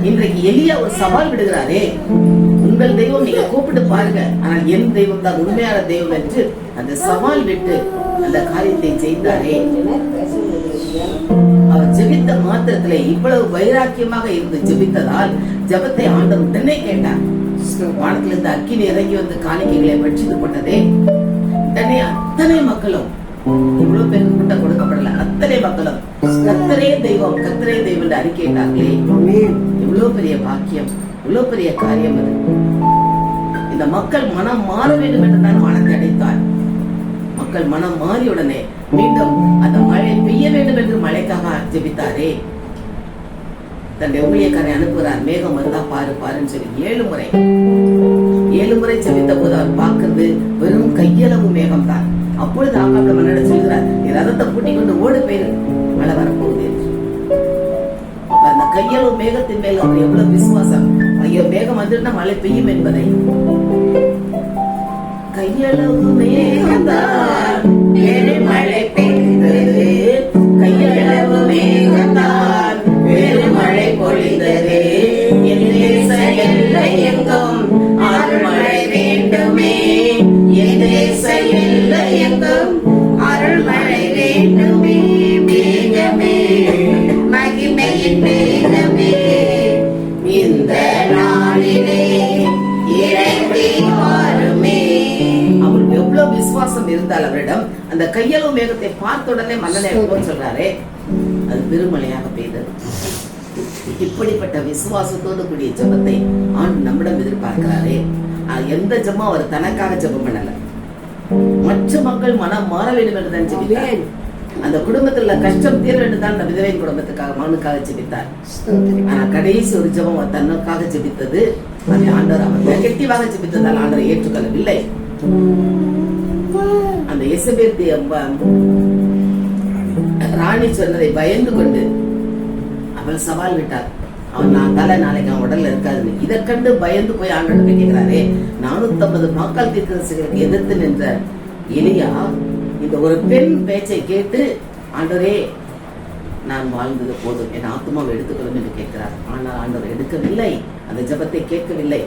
இன்றைக்கு எலியா ஒரு சவால் விடுகிறாரே, உங்கள் தெய்வம் நீங்க கூப்பிட்டு பாருங்க, ஆனால் என் தெய்வம் தான் உண்மையான தெய்வம் என்று அந்த சவால் விட்டு அந்த காரியத்தை செய்தாரே. அவர் ஜெபித்த மாத்திரத்திலே இவ்வளவு வைராக்கியமாக இருந்து ஜெபித்ததால் ஜெபத்தை ஆண்டவர் உடனே கேட்டார். வானத்திலிருந்து அக்கினி இறங்கி வந்து காணிக்கைகளை பட்சித்து கொண்டதே. உடனே அத்தனை மக்களும், இவ்வளவு பேருக்கு கூட்டம் கொடுக்கப்படல, அத்தனை மக்களும் கர்த்தரே தெய்வம் கர்த்தரே தெய்வம் என்று அறிக்கையிட்டார்களே. இவ்வளவு பெரிய பாக்கியம், இவ்வளவு பெரிய காரியம் அது. இந்த மக்கள் மனம் மாற வேண்டும் என்று தான் வானத்தை அடைத்தார். மக்கள் மனம் மாறியுடனே மீண்டும் அந்த மழை பெய்ய வேண்டும் என்று மழைக்காக ஜெபித்தாரே. தன்னுடைய ஊழியக்காரை அனுப்புகிறார், மேகம் வந்தா பாரு பாருன்னு சொல்லி 7 முறை ஜெபித்த போது அவர் பார்க்கிறது வெறும் கையளவு மேகம் தான். அப்பொழுது ஆகாப்ல மன்னட சொல்கிறார், நீ ரதத்தை கூட்டிக் கொண்டு ஓடு போயிரு, மழை வரப்போகுது என்று. அந்த கையளவு மேகத்தின் மேல் அவர் எவ்வளவு விசுவாசம், ஐயோ மேகம் வந்துட்டா மழை பெய்யும் என்பதை. கையளவு மேகம்தான் மழை பெய்தது, கையளவு மேகம்தான் மழை பொழிந்தது. எல்லை எங்கும் அருள்மழை வேண்டுமே, எல்லை எங்கும் அருள்மழை வேண்டுமே. மேகமே மகிமையின் மேகமே, இந்த நாளிலே இறைவி வாருமே. அவருக்கு எவ்வளவு விசுவாசம் இருந்தால் அவரிடம் அந்த கையளவு மேகத்தை பார்த்த உடனே மன்னனை சொல்றாரே, அது பெருமழையாக பெய்தது. இப்படிப்பட்ட விசுவாசத்தோடு கூடிய ஜெபத்தை ஆண்டு நம்மிடம் எதிர்பார்க்கிறாரே. எந்த ஜெபம் அவர் தனக்காக ஜெபம் பண்ணல, மற்ற மக்கள் மனம் மாற வேண்டும் என்று தான் ஜெபித்தார். அந்த குடும்பத்துல கஷ்டம் தீர வேண்டும் தான் அந்த விதவையின் குடும்பத்துக்காக மகனுக்காக ஜெபித்தார். ஆனா கடைசி ஒரு ஜெபம் தன்னுக்காக ஜெபித்தது, அதை ஆண்டவர் அவர் நெகட்டிவாக ஜெபித்ததால் ஆண்டவர் ஏற்றுக்கொள்ளவில்லை. அந்த எசபேல் ராணி சொன்னதை பயந்து கொண்டு அவள் சவால் விட்டார். அவன் நான் தலை நாளைக்கு அவன் உடல்ல இருக்காதுன்னு. இதை கண்டு பயந்து போய் ஆண்டவரை கேட்கிறாரே. 450 மக்கள் தீர்க்கதரிசிகளுக்கு எதிர்த்து நின்ற எலியா இந்த ஒரு பெண் பேச்சை கேட்டு, ஆண்டவரே நான் வாழ்ந்தது போதும், என் ஆத்மாவை எடுத்துக்கொள்ளும் என்று கேட்கிறார். ஆனால் ஆண்டவர் எடுக்கவில்லை, அந்த ஜெபத்தை கேட்கவில்லை.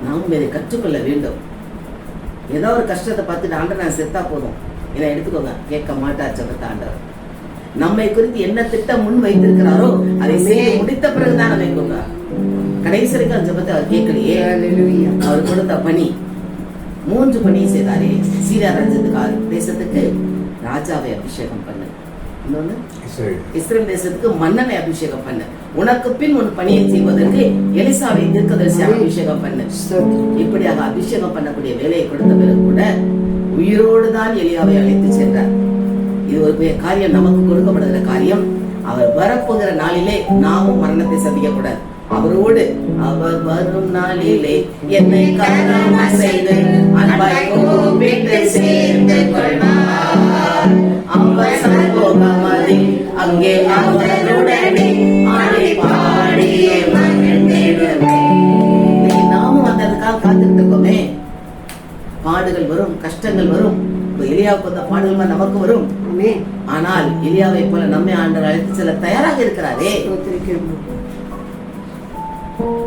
நாம் இதை கற்றுக்கொள்ள வேண்டும். ஏதோ ஒரு கஷ்டத்தை பார்த்துட்டு ஆண்டவர் நான் செத்தா போதும் இதை எடுத்துக்கோங்க, கேட்க மாட்டார் ஜெபத்தை ஆண்டவர். நம்மை குறித்து என்ன திட்டம் முன் வைத்திருக்கிறாரோ அதை செய்து முடித்த பிறகுதான் நம்ம வைக்கோங்க. கடைசி வரைக்கும் ஜெபத்தை அவர் கேட்கலையே. அவர் கொடுத்த பணி 3 பணியை செய்தாரே. சீரியா தேசத்துக்கு ராஜாவை அபிஷேகம் பண்ணு, இன்னொன்னு இஸ்ரேல் தேசத்துக்கு மன்னனை அபிஷேகம் பண்ணு, உனக்கு பின் உன் பணியை செய்வதற்கு எலிசாவை தீர்க்கதரிசியாக அபிஷேகம் பண்ணு. இப்படியாக அபிஷேகம் பண்ணக்கூடிய வேலையை கொடுத்த பிறகு கூட உயிரோடு தான் எலியாவை அழைத்து சென்றார். இது ஒரு பெரிய காரியம், நமக்கு கொடுக்கப்படுகிற காரியம். அவர் வரப்போகிற நாளிலே நாமும் மரணத்தை சந்திக்க கூடாது. அவரோடு அவர் வரும் நாளிலே என்னை காரணம் செய்து அன்பாய் கூப்பிட்டு சேர்ந்து கொள்வார். அவர் சர்வோகமதி அங்கே அவருடனே ஆடி பாடியே மகிழ்ந்திடுவே. நாமும் அதற்காக காத்துட்டு இருக்கோமே. பாடுகள் வரும், கஷ்டங்கள் வரும். எலியாவுக்கு வந்த பாடுகள் நமக்கு வரும். ஆனால் எலியாவை போல நம்மை ஆண்டவர் அழைத்து செல்ல தயாராக இருக்கிறாரே.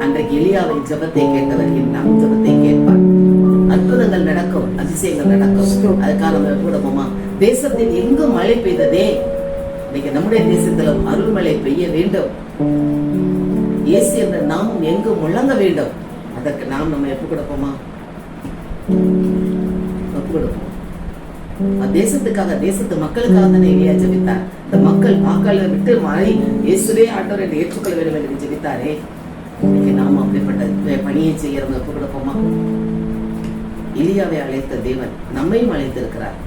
அன்றைக்கு எலியாவின் ஜெபத்தை கேட்டவர் நம் ஜெபத்தை கேட்பார். அற்புதங்கள் நடக்கும், அதிசயங்கள் நடக்கும். அதுக்காக நம்ம கூடமா தேசத்தில் எங்கும் மழை பெய்ததே, இன்னைக்கு நம்முடைய தேசத்திலும் அருள்மழை பெய்ய வேண்டும். இயேசு என்ற நாமும் எங்கும் முழங்க வேண்டும். அதற்கு நாம் நம்ம எப்ப கொடுப்போமா? ஒப்பு கொடுப்போம். தேசத்துக்காக, தேசத்து மக்களுக்காக தானே எலியா ஜெபித்தார். இந்த மக்கள் வாக்காளரை விட்டு மாறி இயேசுவே ஆண்டவர் என்று ஏற்றுக்கொள்ள வேண்டும் என்று ஜெபித்தாரே. இன்னைக்கு நாம் அப்படிப்பட்ட பணியை செய்யறவங்க ஒப்பு கொடுப்போமா? எலியாவை அழைத்த தேவன் நம்மையும் அழைத்திருக்கிறார்,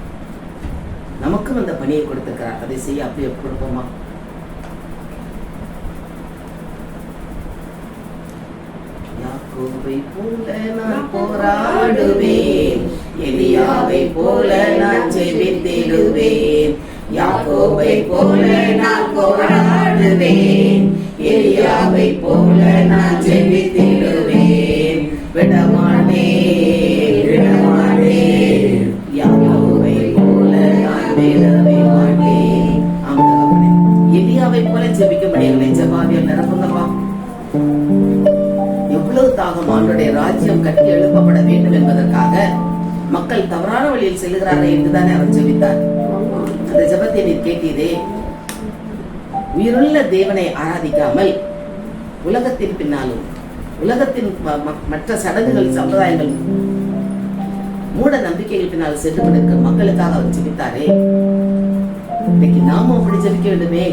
நமக்கும் அந்த பணியை கொடுத்திருக்கிறார். அதை செய்ய அப்படியே ஒப்பு கொடுப்போமா? யாக்கோபை போல நான் போராடுவேன், எலியாவை போல நான் ஜெபித்திடுவேன். யாக்கோபை போல நான் போராடுவேன், எலியாவை போல நான் ஜெபித்திடுவேன். விடமாட்டேன், விடமாட்டேன், யாக்கோபை போல நான் விடவே மாட்டேன். ஆமாம், எலியாவை போல ஜெபிக்க முடியவில்லை. ஜெபாவியம் நிரப்புங்கப்பா. எவ்வளவு தாகம் ஆண்டவருடைய ராஜ்யம் கட்டி எழுப்பப்பட வேண்டும் என்பதற்காக மக்கள் தவறான வழியில் செல்லுகிறார்கள் என்றுதானே அவர் ஜெபித்தார். அந்த ஜெபத்தை நீர் கேட்டீரே. உயிருள்ள தேவனை ஆராதிக்காமல் உலகத்தின் பின்னாலும் உலகத்தின் மற்ற சடங்குகள், சம்பிரதாயங்கள், மூட நம்பிக்கைகள் பின்னால் சென்று கொண்டிருக்கிற மக்களுக்காக அவர் ஜெபித்தாரே. இன்னைக்கு நாமும் அப்படி ஜெபிக்க வேண்டுமே.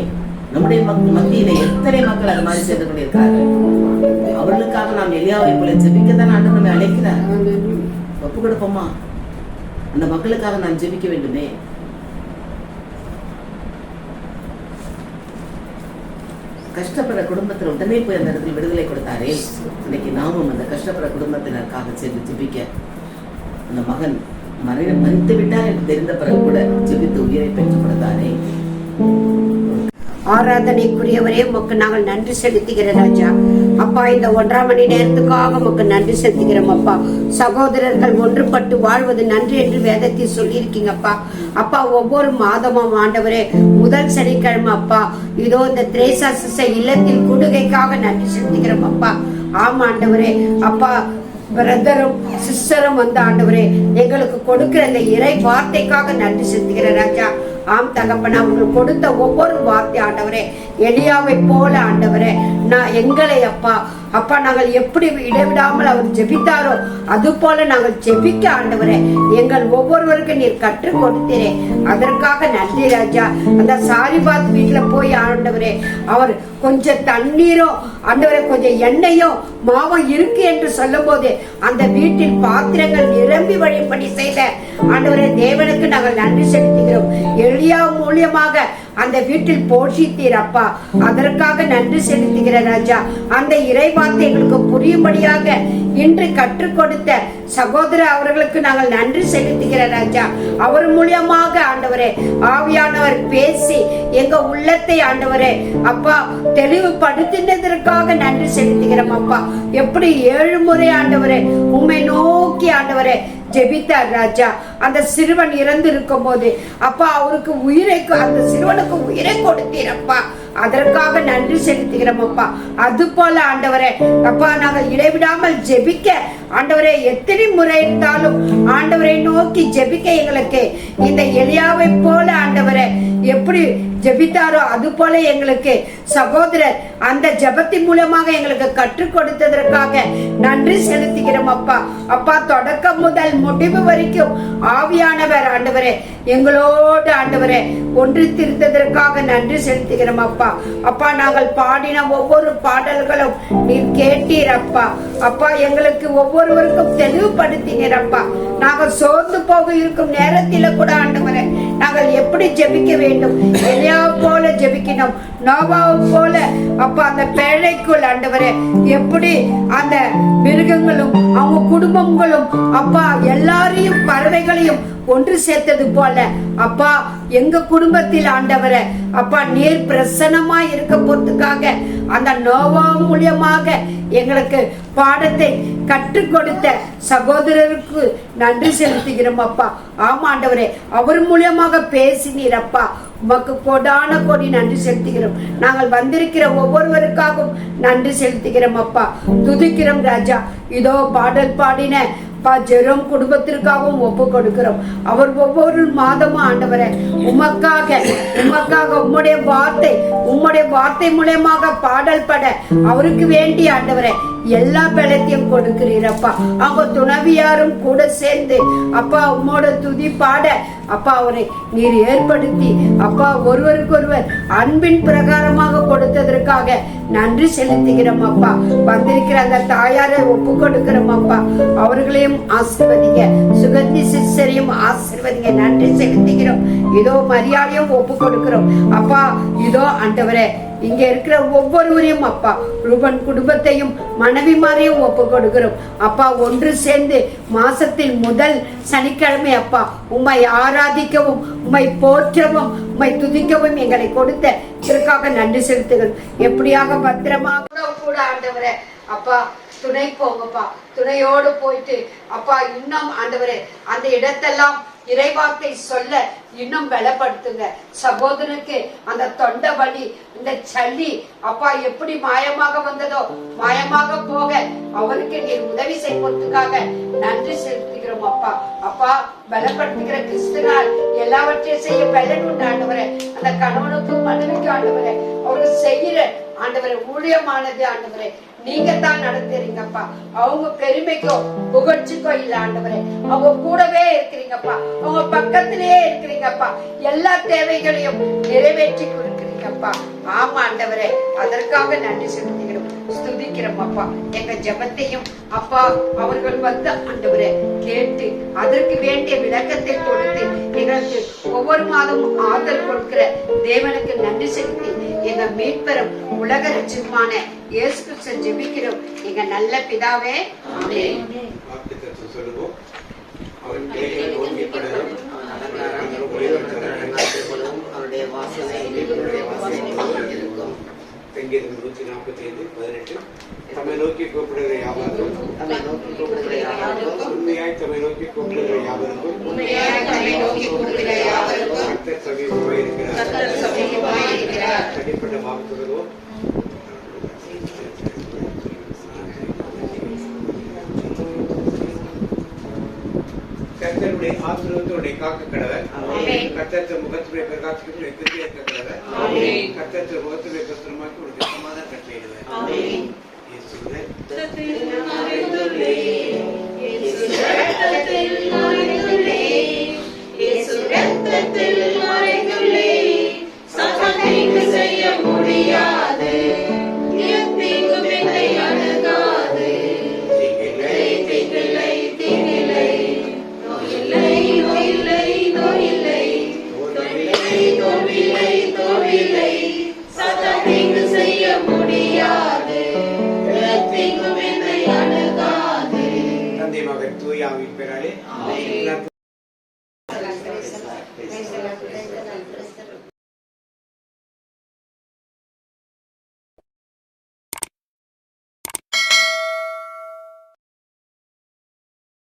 நம்முடைய மத்தியில எத்தனை மக்கள் அது மாதிரி சென்று கொண்டிருக்கிறார்கள். அவர்களுக்காக நாம் எலியாவை போல ஜெபிக்கத்தான் ஆண்டவர் நம்மை அழைக்கிறார். ஒப்பு கொடுப்போமா? அந்த மக்களுக்காக நான் ஜெபிக்க வேண்டுமே. கஷ்டப்படுற குடும்பத்தில் உடனே போய் அந்த இடத்துல விடுதலை கொடுத்தாரே. இன்னைக்கு நாமும் அந்த கஷ்டப்படுற குடும்பத்தினருக்காக சென்று ஜெபிக்க, அந்த மகன் மறித்து விட்டார் என்று தெரிந்த பிறகு கூட ஜெபித்து உயிரை பெற்றுக் கொடுத்தாரே. ஆராதனைக்குரியவரே, உமக்கு நாங்கள் நன்றி செலுத்துகிற ராஜா. அப்பா, இந்த 1.5 மணி நேரத்துக்காக உமக்கு நன்றி செலுத்துகிறோம் அப்பா. சகோதரர்கள் ஒன்றுபட்டு வாழ்வது நன்றி என்று வேதத்தில் சொல்லியிருக்கீங்கப்பா. அப்பா, ஒவ்வொரு மாதமும் ஆண்டவரே முதல் சனிக்கிழமை அப்பா இதோ இந்த திரேசா சிஸ்டர் இல்லத்தில் கூடுகைக்காக நன்றி செலுத்துகிறோம் அப்பா. ஆமா ஆண்டவரே, அப்பா பிரதரும் சிஸ்டரும் வந்து ஆண்டவரே எங்களுக்கு கொடுக்கிற இந்த இறை வார்த்தைக்காக நன்றி செலுத்துகிற ராஜா. ஆம் தகப்பனா, உங்களுக்கு கொடுத்த ஒவ்வொரு வார்த்தை ஆண்டவரே எலியாவை போல ஆண்டவரே நான் எங்களை அப்பா அப்பா நாங்கள் எப்படி இடைவிடாமல் அவர் ஜெபித்தாரோ அது போல நாங்கள் ஜெபிக்க ஆண்டவரே எங்கள் ஒவ்வொருவருக்கும் நீர் கற்றுக் கொடுத்தீரே. அதற்காக நன்றி ராஜா. அந்த சாரிபாத் வீட்டுல போய் ஆண்டவரே அவர் கொஞ்சம் தண்ணீரோ ஆண்டவரே கொஞ்சம் எண்ணெயோ மாவும் இருக்கு என்று சொல்லும் போது அந்த வீட்டில் பாத்திரங்கள் நிரம்பி வழிபடி செய்த ஆண்டவரே தேவனுக்கு நாங்கள் நன்றி செலுத்துகிறோம். எலியா மூலியமாக அந்த வீட்டில் போஷித்தீர் அப்பா. அதற்காக நன்றி செலுத்துகிற ராஜா. அந்த இறைவார்த்தை எங்களுக்கு புரியும்படியாக இன்று கற்றுக் கொடுத்த சகோதரர் அவர்களுக்கு நாங்கள் நன்றி செலுத்துகிற ராஜா. அவர் மூலியமாக ஆண்டவரே ஆவியானவர் பேசி எங்க உள்ளத்தை ஆண்டவரே அப்பா தெளிவுபடுத்தினதற்காக நன்றி செலுத்துகிறோம் அப்பா. எப்படி 7 முறை ஆண்டவரே உம்மை நோக்கி ஆண்டவரே ஜெபித்தார் ராஜா. அந்த சிறுவன் இறந்து இருக்கும் போது அப்பா அவருக்கு உயிரை, அந்த சிறுவனுக்கு உயிரை கொடுத்தீரப்பா. அதற்காக நன்றி செலுத்துகிறோம் அப்பா. அது போல ஆண்டவரே அப்பா நாங்கள் இடைவிடாமல் ஜெபிக்க ஆண்டவரே எத்தனை முறை இருந்தாலும் ஆண்டவரை நோக்கி ஜெபிக்க எங்களுக்கு இந்த எலியாவை போல ஆண்டவரே எப்படி ஜெபித்தாரோ அது போல எங்களுக்கு சகோதரர் அந்த ஜெபத்தின் மூலமாக எங்களுக்கு கற்றுக் கொடுத்ததற்காக நன்றி செலுத்துகிறோம் அப்பா. அப்பா தொடக்கம் முதல் முடிவு வரைக்கும் ஆவியானவர் ஆண்டவரே எங்களோடு ஆண்டவரே ஒன்றித்திருந்ததற்காக நன்றி செலுத்துகிறோம் அப்பா. அப்பா நாங்கள் பாடின ஒவ்வொரு பாடல்களும் நீர் கேட்டீர் அப்பா. அப்பா எங்களுக்கு ஒவ்வொருவருக்கும் தெளிவுபடுத்தினீர் அப்பா. நாங்கள் சோர்ந்து போக இருக்கும் நேரத்தில கூட ஆண்டவரே நாங்கள் எப்படி ஜெபிக்க வேண்டும், எலியா போல ஜெபிக்கணும், நோவாவை போல அப்பா அந்த பேழைக்குள் ஆண்டவரே எப்படி அந்த மிருகங்களும் அவங்க குடும்பங்களும் அப்பா எல்லாரையும் பறவைகளையும் ஒன்று சேர்த்தது போல அப்பா எங்க குடும்பத்தில் ஆண்டவரே அப்பா நீர் பிரசன்னமா இருக்க போறதுக்காக அந்த நோவா மூலியமாக எங்களுக்கு பாடத்தை கற்றுக் கொடுத்த சகோதரருக்கு நன்றி செலுத்துகிறோம் அப்பா. ஆமா ஆண்டவரே அவர் மூலியமாக பேசினீர் அப்பா. உமக்கு கோடான கோடி நன்றி செலுத்துகிறோம். நாங்கள் வந்திருக்கிற ஒவ்வொருவருக்காகவும் நன்றி செலுத்துகிறோம் அப்பா. துதிக்கிறோம் ராஜா. இதோ பாடல் பாடின ஜெரோம் குடும்பத்திற்காகவும் ஒப்பு கொடுக்கிறோம். அவர் ஒவ்வொரு மாதமும் ஆண்டவரே உமக்காக உம்முடைய வார்த்தை மூலமாக பாடல் பட அவருக்கு வேண்டிய ஆண்டவரே எல்லா பலத்தையும் கொடுக்கிறீரப்பா. அவங்க துணவியாரும் கூட சேர்ந்து அப்பா உம்மோட துதி பாட அப்பா அவரை நீர் ஏற்படுத்தி அப்பா ஒருவருக்கொருவர் அன்பின் பிரகாரமாக கொடுத்ததற்காக நன்றி செலுத்துகிறோம் அப்பா. வந்திருக்கிற அந்த தாயாரை ஒப்பு கொடுக்கிறோம் அப்பா. அவர்களையும் ஆசீர்வதிங்க, சுகந்தி சிஸ்டரையும் ஆசீர்வதிங்க. நன்றி செலுத்துகிறோம். இதோ மரியாதையும் ஒப்பு கொடுக்கிறோம் அப்பா. இதோ ஆண்டவரே இங்க இருக்கிற ஒவ்வொருவரையும் அப்பா ரூபன் குடும்பத்தையும் மனைவிமாரையும் ஒப்பு கொடுக்கிறோம் அப்பா. ஒன்று சேர்ந்து மாசத்தில் முதல் சனிக்கிழமை அப்பா உம்மை ஆராதிக்கவும் உம்மை போற்றவும் உம்மை துதிக்கவும் எங்களை கொடுத்த இதற்காக நன்றி செலுத்துகிறோம். எப்படியாக பத்திரமாக கூட ஆண்டவரே அப்பா துணை போங்கப்பா. துணையோடு போயிட்டு அப்பா இன்னும் ஆண்டவரே அந்த இடத்தெல்லாம் இறைவார்த்தை சொல்ல இன்னும் பலப்படுத்துங்க. சகோதரனுக்கு அந்த தொண்டை வலி இந்த சளி அப்பா எப்படி மாயமாக வந்ததோ மாயமாக போக அவருக்கு நீர் உதவி செய்வதற்காக நன்றி செலுத்துகிறோம் அப்பா. அப்பா பலப்படுத்துகிற கிறிஸ்துனால் எல்லாவற்றையும் செய்ய பலன் உண்டு ஆண்டவரே. அந்த கணவனுக்கும் மனைவிக்கும் ஆண்டவரே அவருக்கு செய்கிற ஆண்டவரே ஊழியமானது ஆண்டவரே நீங்க தான் நடத்துறீங்கப்பா. அவங்க பெருமைக்கோ புகழ்ச்சிக்கோ இல்ல ஆண்டவரே. அவங்க கூடவே இருக்கிறீங்கப்பா, அவங்க பக்கத்திலேயே இருக்கிறீங்கப்பா. எல்லா தேவைகளையும் நிறைவேற்றி கொடுக்கிறீங்கப்பா. ஆமா ஆண்டவரே அதற்காக நன்றி செலுத்துகிறோம், ஸ்துதிக்கிறோம் அப்பா. எங்க ஜெபத்தையும் அப்பா அவர்கள் வந்து ஆண்டவரே கேட்டு அதற்கு வேண்டிய விளக்கத்தை கொடுத்து எங்களுக்கு ஒவ்வொரு மாதமும் ஆதரவு கொடுக்கிற தேவனுக்கு நன்றி செலுத்தி எங்க மீட்பெறும் உலக ரட்சகமான இயேசு கிறிஸ்து ஜெபிக்கிறோம் எங்க நல்ல பிதாவே. ஆமென். தம்மை நோக்கி கூப்பிடுகிற யாவருக்கும் உண்மையாய் தம்மை நோக்கி கூப்பிடுகிற யாவருக்கும் கர்த்தர் சமீபமாய் இருக்கிறார். தனிப்பட்ட வாக்குறுதலோ கர்த்தருடைய ஆசீர்வாதத்தை காக்க கடவர். கர்த்தர் முகத்துடைய பிரகாசத்தை ஏற்க கடவர். கர்த்தர் முகத்துடைய பிரசனமாக்கி ஒரு சமாதானம் கட்டளையிடுவார். தந்தை மகன் தூய ஆவியின் பெயராலே